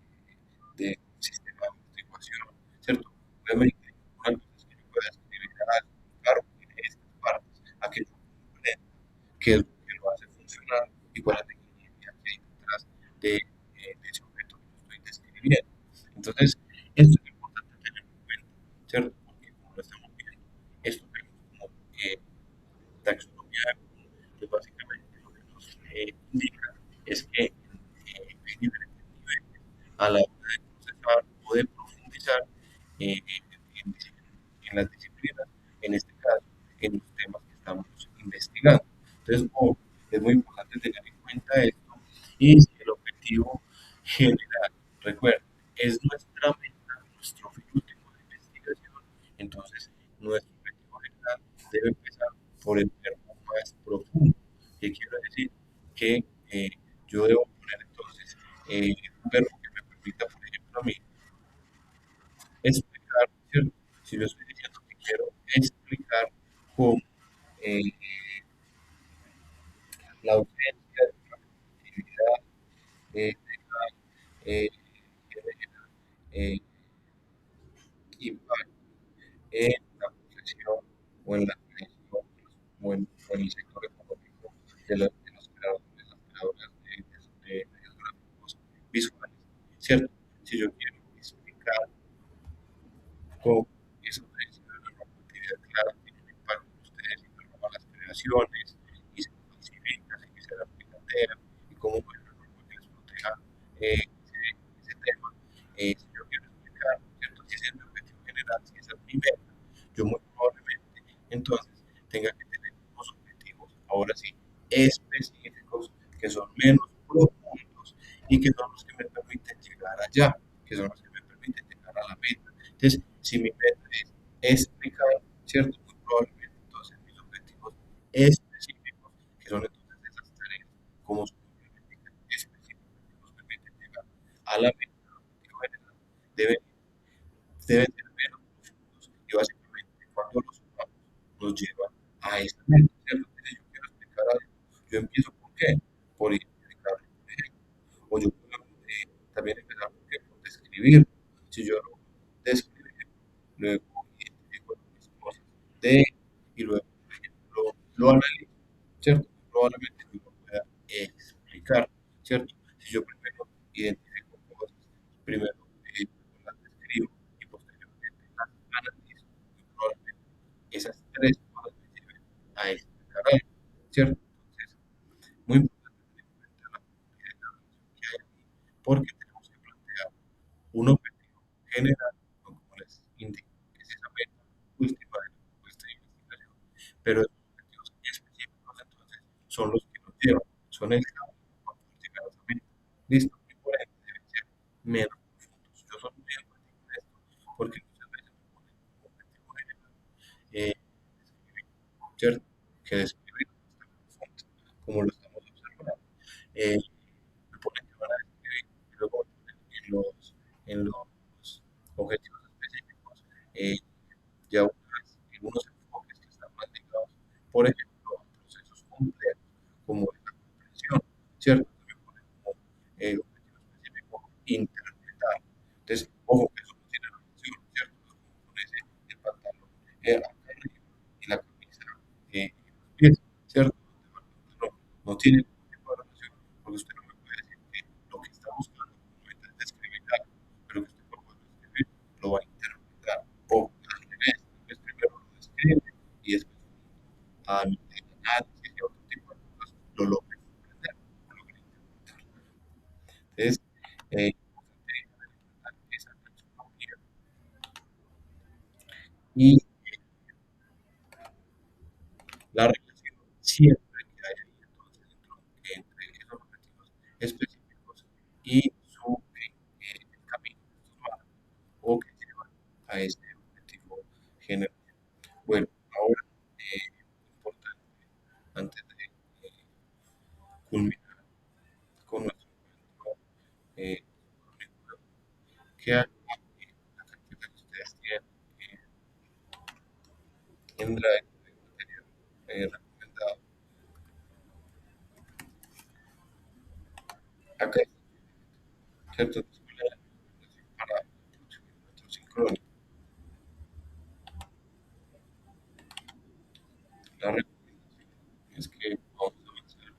de un sistema de amortiguación, ¿cierto? Obviamente, una cosa es que yo pueda escribir algo, claro, tiene estas partes, a que yo comprenda qué es lo que lo hace funcionar y cuál es la ingeniería que hay detrás de ese objeto que yo estoy describiendo. Entonces, esto es importante tenerlo en cuenta, ¿cierto? Porque como lo estamos viendo, esto tenemos como taxonomía de Bloom, que básicamente lo que nos indica es que hay diferentes niveles a la hora de procesar o de profundizar en, en las disciplinas, en este caso, en los temas que estamos investigando. Entonces, es muy importante tener en cuenta esto y si el objetivo general, recuerda, es nuestra meta, nuestro fin último de investigación, entonces nuestro objetivo general debe empezar por el verbo más profundo. ¿Qué quiero decir? Que yo debo poner entonces un verbo que me permita, por ejemplo, a mí explicar, ¿cierto? Si yo estoy diciendo que quiero explicar cómo eh, la ausencia de una actividad legal genera eh, impacto en la profesión o en la creación o en el sector económico de los creadores, de las creadoras de medios gráficos visuales, ¿cierto? Si yo quiero explicar cómo esa ausencia de una normatividad clara tiene un impacto en ustedes y performa las creaciones y se falsifica sin que se la piratea y cómo no hay una norma que les proteja ese tema. Si yo quiero explicar, ¿cierto? Si ese es mi objetivo general, si esa es mi meta, yo muy probablemente entonces tenga que tener unos objetivos, ahora sí, específicos, que son menos profundos y que son los que me permiten llegar allá, que son los que me permiten llegar a la meta. Entonces, Si mi meta es explicar, ¿cierto? Muy probablemente entonces mis objetivos específicos, que son entonces esas tareas, como su nombre lo indica, específicas, que nos permiten llegar a la meta del objetivo general, deben, deben ser menos profundos y básicamente cuando los sumamos nos llevan a esa meta, ¿cierto? Si yo quiero explicar algo, yo empiezo ¿por qué? Por identificarlo, por ejemplo. O yo puedo también empezar ¿por qué? Por describir. Si yo lo describo, luego identifico las cosas de y luego, por ejemplo, lo analizo, ¿cierto? Probablemente yo lo pueda explicar, ¿cierto? Si yo primero identifico cosas, primero las describo y posteriormente las analizo, muy probablemente esas tres cosas me lleven a explicar algo, ¿cierto? Entonces, muy importante tener en cuenta la profundidad de la relación que hay aquí, porque tenemos que plantear un objetivo general, ¿no? Como les indico, que es esa meta última de la propuesta de investigación, pero esos objetivos específicos entonces son los que nos llevan, son el camino para poder llegar a esa meta. Listo, y por ende deben ser menos profundos. Yo soy muy enfático en esto, porque muchas veces me ponen como objetivo general describir, ¿cierto? Que describir no es tan profundo como lo estamos observando. Eh, Me ponen que van a describir y luego me ponen en los objetivos específicos eh, ya algunos enfoques que están más ligados, por ejemplo, a procesos complejos como es la comprensión, ¿cierto? Que me ponen como objetivo específico interpretar. Entonces, ojo, que eso no tiene relación, ¿cierto? Es como ponerse el pantalón acá arriba y la camisa y los pies, ¿cierto? Donde va el pantalón. No tiene ningún tipo de relación, porque usted no me puede decir que lo que está buscando como meta es describir algo, pero que usted por poder describir lo va a interpretar. O al revés, tal vez primero lo describe y después junto al análisis y otro tipo de cosas lo logra comprender, lo logra interpretar. Entonces, importante implementar esa taxonomía y la relación siempre que hay ahí entonces entre esos objetivos específicos y su el camino que estos marcan o que llevan a este objetivo general. Bueno, ahora importante antes de culminar con nuestro encuentro curricular, que hay la carpeta que ustedes tienen en Drive de material recomendado. Acá está, ¿cierto? Después la recomendación para el próximo encuentro sincrónico. La recomendación es que vamos a avanzar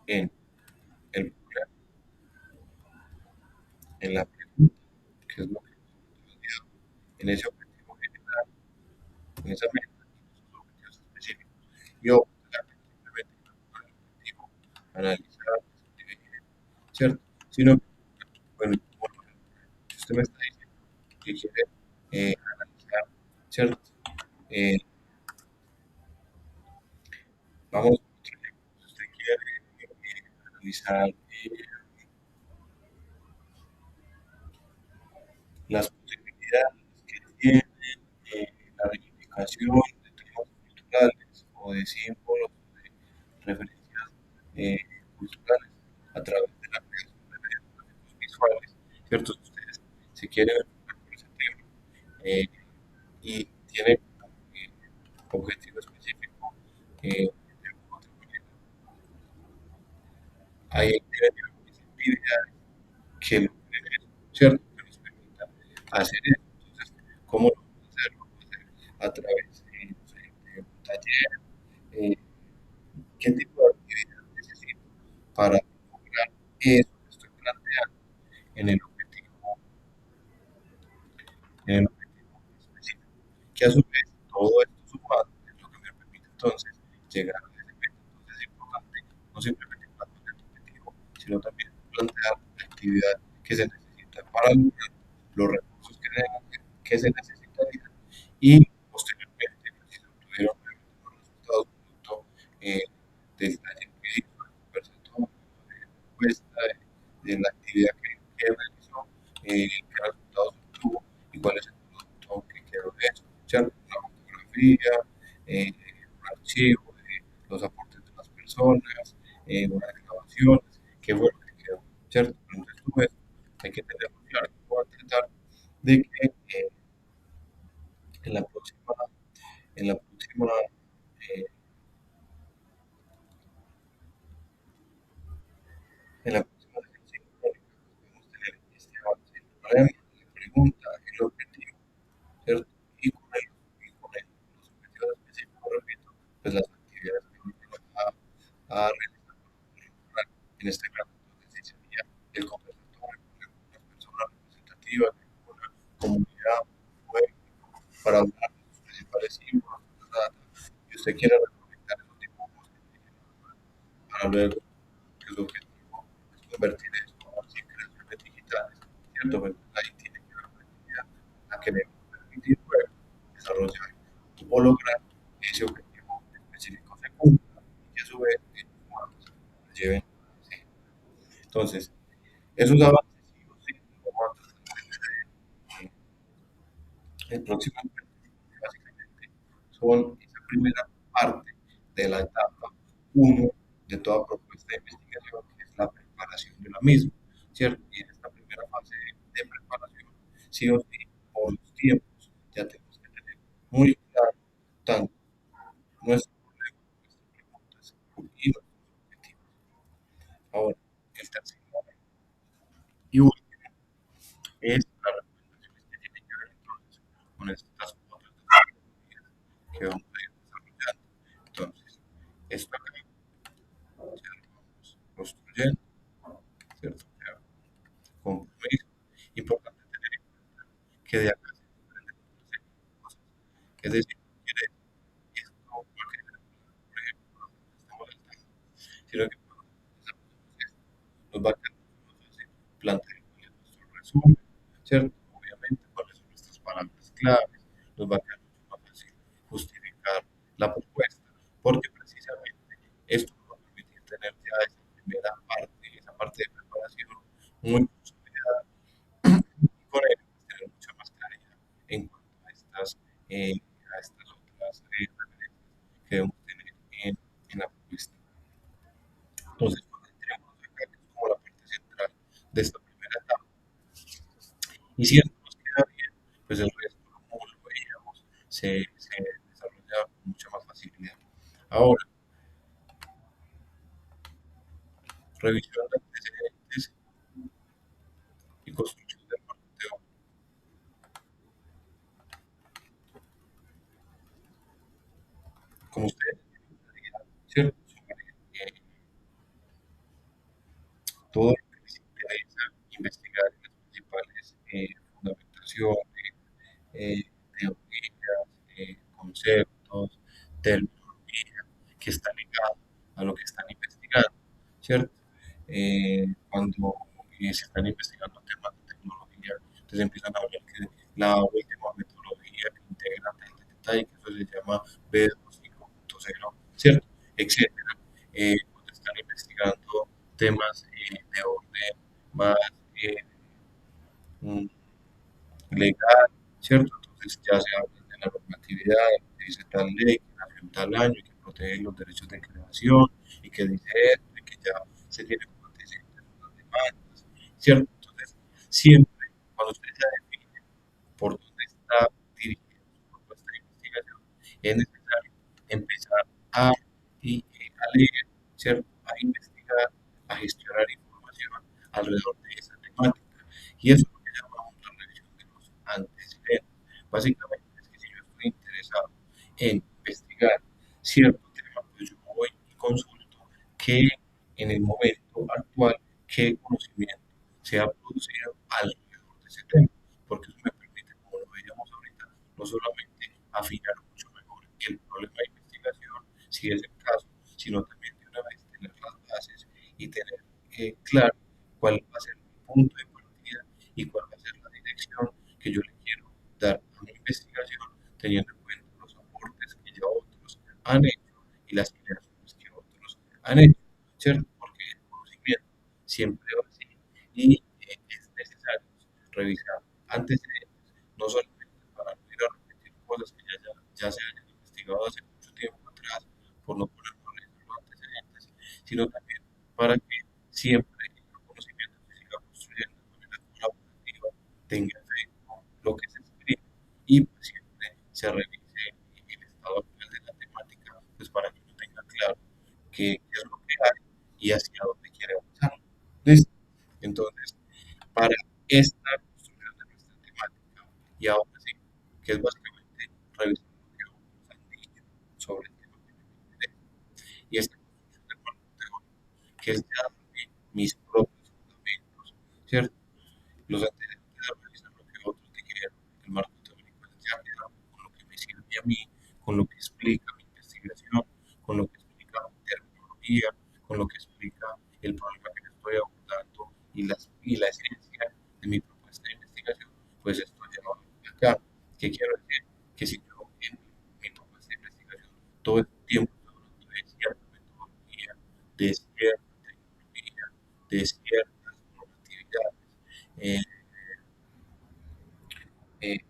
en el problema, en la pregunta, que es lo que nos hemos olvidado, en ese objetivo general, en esa meta y en esos objetivos específicos. Y ojo, simplemente no el objetivo, analizar, escribir, ¿cierto? Sino que, bueno, como si usted me está diciendo que quiere analizar, ¿cierto? Eh, Vamos con otro ejemplo. Si usted quiere analizar las posibilidades que tiene la reivindicación de temas culturales o de símbolos o de referencias eh, culturales a través de la creación de medios gráficos visuales, ¿cierto? Si ustedes se quieren enfocar por ese tema eh, y tienen objetivo específico de alguna otra manera, hay actividades que logren eso, ¿cierto? Que nos permitan hacer eso. Entonces, ¿cómo lo vamos a hacer? Lo vamos a hacer a través no sé, de un taller, eh, qué tipo de actividad necesito para lograr eso que estoy planteando en el objetivo, en el objetivo específico. Que a su vez todo esto sumado es lo que me permite entonces llegar a ese meta. Entonces es importante no simplemente plantear el objetivo, sino también plantear la actividad que se necesita para lograr los recursos que se necesitarían y posteriormente, pues, si se obtuvieron realmente los resultados producto del taller que hizo, del conversatorio, de la encuesta, de la actividad que realizó, qué resultados obtuvo y cuál es el producto que quedó de eso, ¿cierto? Una fotografía, un archivo de los aportes de las personas, unas grabaciones, qué fue lo que quedó, ¿cierto? Entonces todo esto hay que tenerlo claro. Voy a tratar de que en la próxima, en la próxima, eh, en la próxima sesión psicológica podemos tener este avance. Ahora la pregunta, el objetivo, ¿cierto? Y con el, los objetivos específicos, repito, pues las actividades que uno va a realizar para mejorar. En este caso, entonces, sí sería el conversatorio con algunas personas representativas de una comunidad, pueblo, para hablar de sus principales símbolos, que usted quiera recomendar esos dibujos para luego que su objetivo es convertir esto así en creaciones digitales, ¿cierto? Pues ahí tiene que ver una actividad a que le permitir poder desarrollar o lograr ese objetivo específico se cumpla y que a su vez los humanos lleven a ese. Entonces, esos avances sí o sí los vamos a tratar de tener el próximo encuentro, básicamente son esa primera parte de la etapa uno de toda propuesta de investigación, que es la preparación de la misma, ¿cierto? Y en esta primera fase de preparación, sí o sí, por los tiempos, ya tenemos que tener muy claro tanto nuestros problemas, nuestras preguntas y nuestros objetivos. Ahora, el tercer momento y último es las recomendaciones que tienen que ver entonces con estas otras metodologías que vamos a ir desarrollando. Entonces, esto acá ya lo vamos construyendo, ¿cierto? Ya, compromiso. Importante tener en cuenta que de acá se desprenden otra serie de cosas. Es decir, no quiere decir que esto no va a quedar, por ejemplo, nosotros estamos al tanto, sino que cuando desarrollemos esto, nos va a quedar mucho más fácil plantear cuál es nuestro resumen, ¿cierto? Obviamente, cuáles son nuestras palabras claves, nos va a quedar mucho más fácil justificar la propuesta, porque precisamente esto nos va a permitir tener ya esa primera parte, esa parte de preparación muy consolidada y con ello pues, tener mucha más claridad en cuanto a estas otras referencias que debemos tener en la propuesta. Entonces, cuando entremos acá, que es como la parte central de esta primera etapa, y si esto nos queda bien, pues el resto, como lo veíamos, se desarrolla con mucha más facilidad. Ahora, revisión de antecedentes y construcción del marco teórico. Como ustedes tienen claridad, ¿cierto? Sobre todo lo que les interesa investigar en las principales fundamentaciones, teorías, conceptos, terminología que está ligado a lo que están investigando, ¿cierto? Cuando se están investigando temas de tecnología, entonces empiezan a hablar que la última metodología que integra detalle, que eso se llama B2.5.0, ¿cierto? Etcétera. Cuando están investigando temas de orden más eh, mm, legal, ¿cierto? Entonces ya se habla de la normatividad, que dice tal ley, que nació en tal año y que protege los derechos de creación y que dice esto y que ya se tiene como antecedentes unas demandas, ¿cierto? Entonces, siempre cuando usted ya define por dónde está dirigida su propuesta de investigación, es necesario empezar a, a leer, ¿cierto? A investigar, a gestionar información alrededor de esa temática. Y eso es lo que llamamos la revisión de los antecedentes. Básicamente es que si yo estoy interesado en investigar cierto tema, pues yo voy y consulto que en el momento actual, qué conocimiento se ha producido alrededor de ese tema, porque eso me permite, como lo veíamos ahorita, no solamente afinar mucho mejor el problema de investigación, si es el caso, sino también de una vez tener las bases y tener claro cuál va a ser mi punto de partida y cuál va a ser la dirección que yo le quiero dar a mi investigación, teniendo en cuenta los aportes que ya otros han hecho y las creaciones que otros han hecho, ¿cierto? Porque el conocimiento siempre va así y es necesario antecedentes, no solamente para no ir a repetir cosas que ya se hayan investigado hace mucho tiempo atrás, por no poner a revisar los antecedentes, sino también para que siempre el conocimiento se siga construyendo de manera colaborativa, tenga efecto lo que se escribe y pues, siempre se revise el estado actual de la temática, pues para que uno tenga claro qué es lo que hay y hacia dónde quiere avanzar. ¿Listo? Entonces, para esta construcción de nuestra temática, y ahora sí, que es básicamente revisar lo que otros han dicho sobre el tema que me interesa, y esta construcción de marco teórico, que es ya darle mis propios fundamentos, ¿cierto? Los antecedentes de revisar lo que otros dijeron, el marco teórico es ya quedar con lo que me sirve a mí, con lo que explica mi investigación, con lo que explica mi terminología, con lo que explica el problema que yo estoy abordando y la esencia de mi propuesta de investigación, pues esto lleva acá. ¿Qué quiero decir? Que si yo en mi propuesta de investigación todo el tiempo estoy hablando de cierta metodología, de cierta tecnología, de ciertas normatividades, eh, de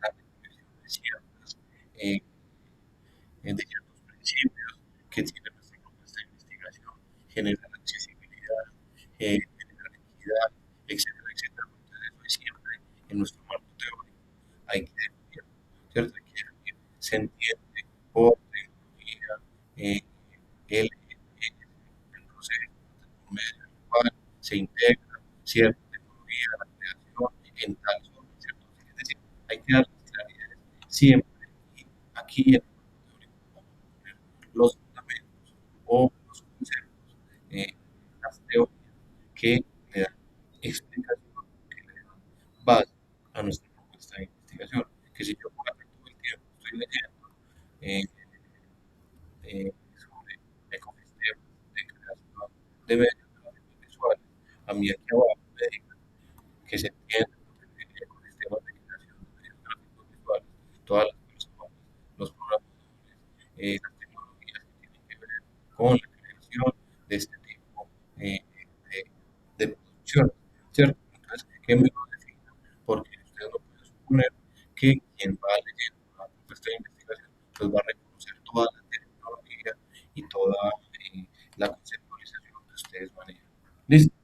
la recolección de eh, de ciertos principios que tiene nuestra propuesta de investigación, generar accesibilidad, generar equidad, etcétera, etcétera. Entonces, eso es siempre en nuestro marco teórico. Hay que definir, ¿cierto? Hay que definir, se entiende por tecnología, eh, el proceso por medio del cual se integra cierta tecnología a la creación en tal forma, ¿cierto? Es decir, hay que dar las claridades siempre. Y aquí en el marco teórico vamos a poner los fundamentos o los conceptos, las teorías que le dan explicación, que le dan base a nuestra propuesta de investigación. Que si yo por aquí todo el tiempo estoy leyendo eh, sobre ecosistemas de creación de medios gráficos visuales, a mí aquí abajo me digan que se entiende por ecosistemas de creación de medios gráficos visuales, todas las personas, los programadores, las tecnologías que tienen que ver con la creación de este tipo de, de producción, ¿cierto? Entonces, ¿qué me lo define? Porque usted no puede suponer que quien va leyendo la propuesta de investigación pues va a reconocer toda la terminología y toda la conceptualización que ustedes manejan. ¿Listo?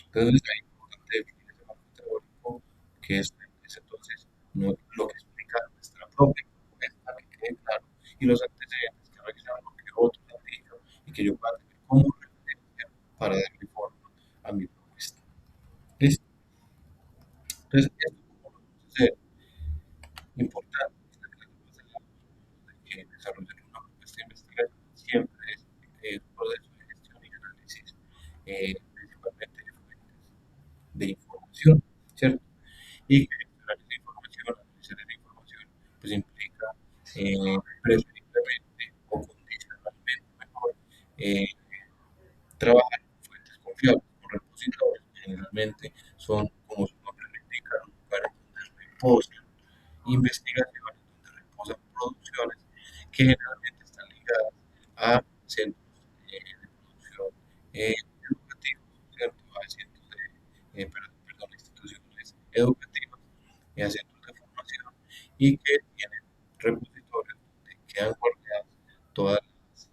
Entonces es importante definir ese marco teórico, es entonces no, lo que explica nuestra propia propuesta, que quede claro, y los antecedentes que revisan lo que otros han dicho y que yo pueda tener como referencia para darle forma a mi propuesta. ¿Listo? Entonces, esto como lo vamos a hacer, importante, esta clase más allá de que desarrollar una propuesta de investigación siempre es un proceso de gestión y análisis, principalmente de fuentes de información, ¿cierto? Y gestionar esa información, analizar esa información, pues implica preferiblemente o condicionalmente mejor eh, trabajar con fuentes confiables, con repositorios, que generalmente son, como su nombre lo indica, lugares donde reposan investigaciones, donde reposan producciones que generalmente están ligadas a centros de producción educativos, ¿cierto? A centros de, perdón, instituciones educativas, a centros de formación y que tienen repositorios donde quedan guardadas todas las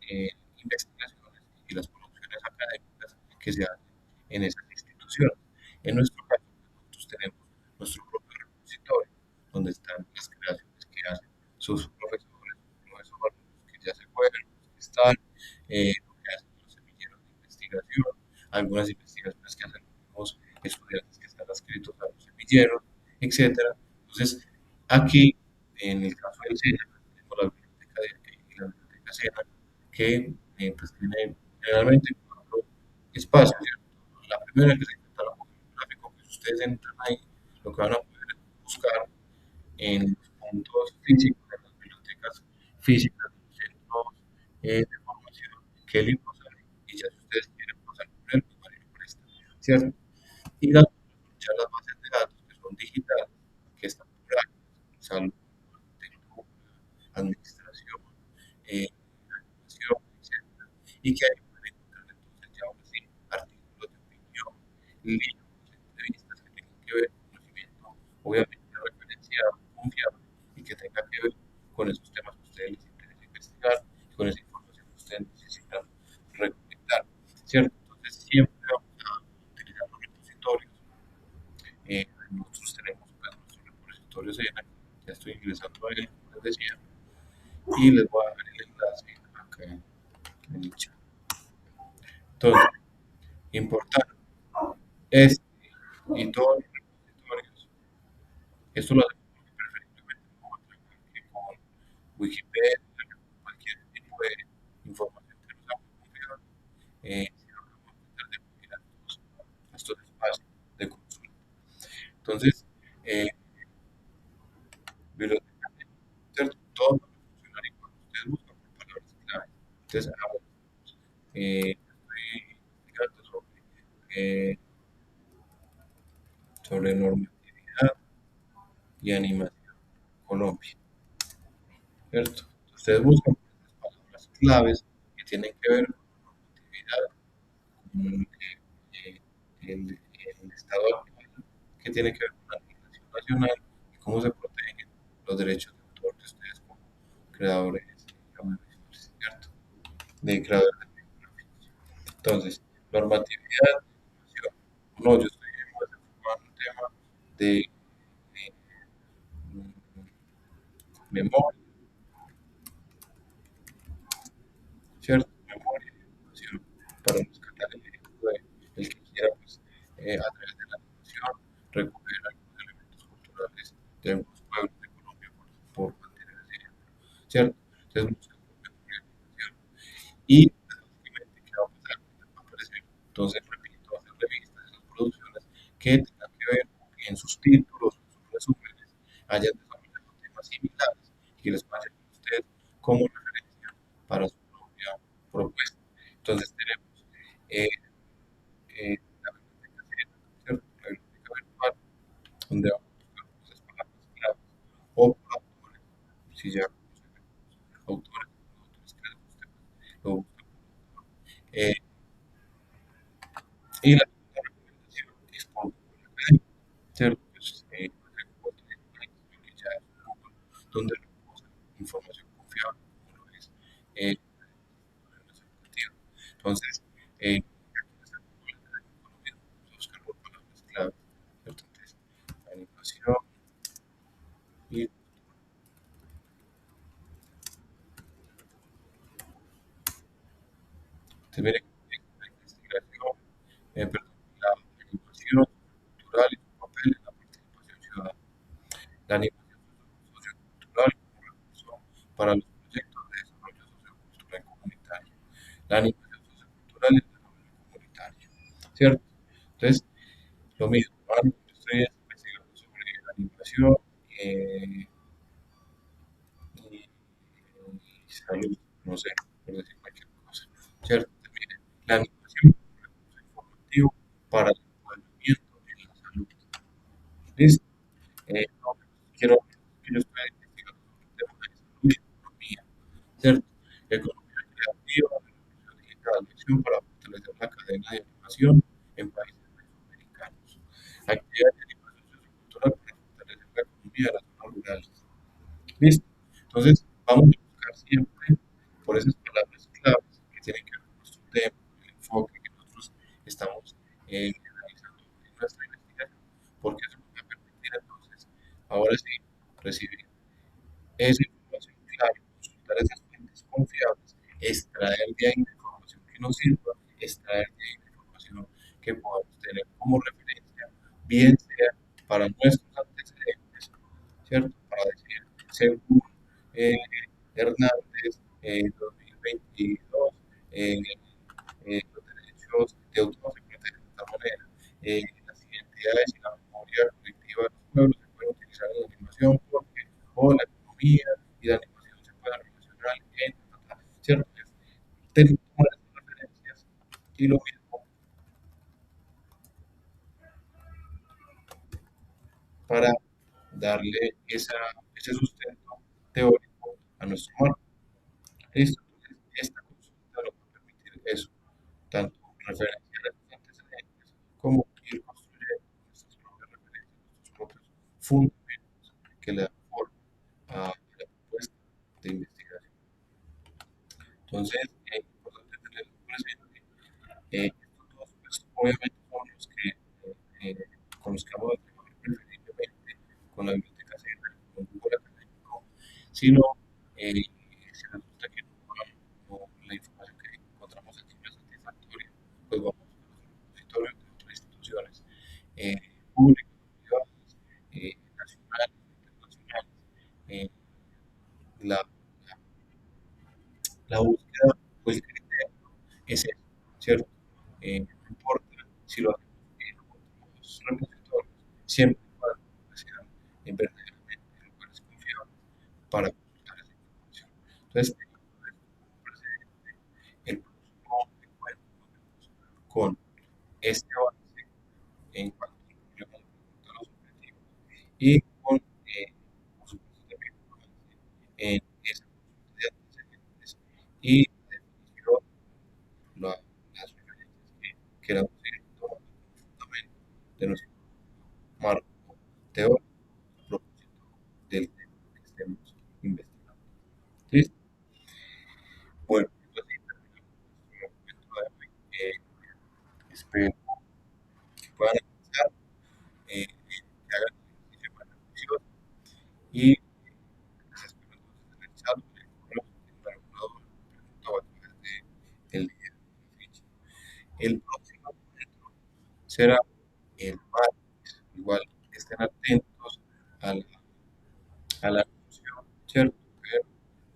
investigaciones y las producciones académicas que se hacen en esas instituciones. En nuestro caso, pues, nosotros tenemos nuestro propio repositorio, donde están las creaciones que hacen sus profesores, los que ya se fueron, los que están, lo que hacen los semilleros de investigación, algunas investigaciones que hacen los mismos estudiantes que están adscritos a los semilleros, etcétera. Entonces, aquí, en el caso del SENA, tenemos la biblioteca y la biblioteca SENA, que pues tiene generalmente cuatro espacios, ¿cierto? La primera que se encuentra la modelo gráfico, pues ustedes entran ahí, lo que van a poder buscar en los puntos físicos, en las bibliotecas físicas de los centros de formación, qué libros hay, y ya si ustedes quieren pasar por él, pues van a ir por esta, ¿cierto? Y las otras son ya las bases de datos que son digitales, que están por áreas, salud, arquitectura, administración, animación, etcétera, y que ahí pueden encontrar entonces ya ahora sí artículos de opinión, libros, entrevistas que tengan que ver con conocimiento, obviamente con esos temas que a ustedes les interesa investigar, y con esa información que ustedes necesitan recolectar, ¿cierto? Entonces siempre vamos a utilizar los repositorios. Nosotros tenemos pues, nuestros repositorios ya estoy ingresando a él, como les decía, y les voy a dejar el enlace acá en el chat. Entonces, importante, este y todos los repositorios, esto lo hacemos porque preferiblemente no vamos a trabajar que con Wikipedia, con cualquier tipo de información que nos haga confiar, sino que vamos a tratar de acudir a estos espacios de consulta. Entonces, eh, biblioteca, ¿cierto? Todo va a funcionar igual. Ustedes buscan por palabras clave. Entonces, estoy explicando eh, sobre normatividad y animación Colombia, ¿cierto? Ustedes buscan por estas palabras claves que tienen que ver con normatividad, con el Estado actual, que tiene que ver con la legislación nacional y cómo se protegen los derechos de autor de ustedes como creadores audiovisuales, ¿cierto? De creadores de bibliográficos. Entonces, normatividad, animación. No, yo estoy más enfocado en un tema de, de, mm, memoria, ¿cierto? Memoria y educación para rescatar el ejemplo de el que quiera, pues, a través de la animación, recoger algunos elementos culturales de algunos pueblos de Colombia por mantener ese ejemplo, ¿cierto? Entonces, buscan por memoria y educación. Y pues, básicamente, ¿qué va a pasar? Va a aparecer, entonces, repito, va a ser revistas, esas producciones que tengan que ver en sus títulos, en sus resúmenes, hayan desarrollado temas similares y que les puedan servir a ustedes como referencia para su propia propuesta. Entonces tenemos eh, la biblioteca CETA, ¿cierto? La biblioteca virtual, donde vamos a buscar esas palabras claves o por autores, si ya conocen autores, autores que les guste, pues, lo buscan por autor. Eh, y la segunda recomendación es por Google Académico, ¿cierto? Pues, el Google Académico, que ya es Google, donde reposa información confiable, como lo es eh, educativa. Entonces, aquí está Google Académico, lo mismo, vamos a buscar por palabras claves, ¿cierto? Entonces, animación y se viene la investigación, perdón, la animación cultural y su papel en la participación ciudadana. La animación sociocultural como recurso para los proyectos de desarrollo sociocultural comunitario. La animación sociocultural y el desarrollo comunitario, ¿cierto? Entonces, lo mismo, ¿vale? Yo estoy investigando sobre animación eh, y salud, no sé, por decir cualquier cosa, ¿cierto? También la animación como recurso informativo para el empoderamiento en la salud. ¿Listo? No, quiero que yo estoy investigando sobre el tema de salud y economía, ¿cierto? Economía creativa, la revolución digital, acción para fortalecer la cadena de animación en países mesoamericanos. Actividades de animación sociocultural para fortalecer la economía de las zonas rurales. ¿Listo? Entonces, vamos a buscar siempre por esas palabras claves que tienen que ver con nuestro tema, con el enfoque que nosotros estamos analizando en nuestra investigación, porque eso nos va a permitir entonces, ahora sí, recibir esa información clave, consultar esas fuentes confiables, extraer de ahí la información que nos sirva, extraer de ahí la información que podamos tener como referencia, bien sea para nuestros antecedentes, ¿cierto? Para decir, según eh, Hernández, 2022, eh, los derechos de autor se protegen de esta manera. Las identidades y la memoria colectiva de los pueblos se pueden utilizar en la animación porque, o la economía y la animación se pueden relacionar en, ¿cierto? Tengo que tomar estas referencias y lo mismo para darle ese sustento teórico a nuestro marco. ¿Listo? Entonces, esta consulta nos va a permitir eso, tanto referenciar a los antecedentes como ir construyendo nuestras propias referencias, nuestros propios fundamentos que le dan forma a la propuesta de investigación. Entonces, es importante tener presente, estos dos, pues, obviamente son los que con los que vamos a trabajar preferiblemente con la biblioteca central, con Google Académico, sino si resulta que la información que encontramos aquí no es satisfactoria, pues vamos a buscar los repositorios de otras instituciones eh, públicas, privadas, nacionales, internacionales. Eh, la, la búsqueda o el criterio es eso, ¿cierto? No importa si lo hacemos en otros repositorios, siempre y cuando sean verdaderamente lugares confiables para consultar esa información. Entonces, teniendo esto como precedente, el próximo encuentro nos vemos con este avance en cuanto le vamos a preguntar los objetivos y con, por supuesto, también un avance en esa consulta de antecedentes y definición las referencias que queramos ir tomando como fundamento de nuestro marco teórico a propósito del tema que estemos investigando. ¿Listo? Bueno, entonces terminamos nuestro encuentro de hoy. Espero que puedan avanzar, que hagan el ejercicio más reflexión y les espero entonces realizarlo. Les correo si tienen alguna duda, pregunta o a través del link de la ficha. El próximo encuentro será el martes. Igual estén atentos a la anuncio, ¿cierto? Pero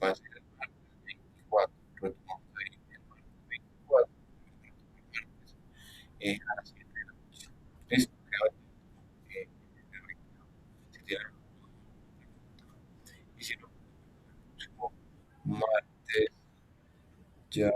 va a ser el martes 24. Retomamos ahí el martes 24. El martes a las 7 de la noche. Listo, queda atento. Les reitero, si tienen alguna pregunta. Y si no, el próximo martes ya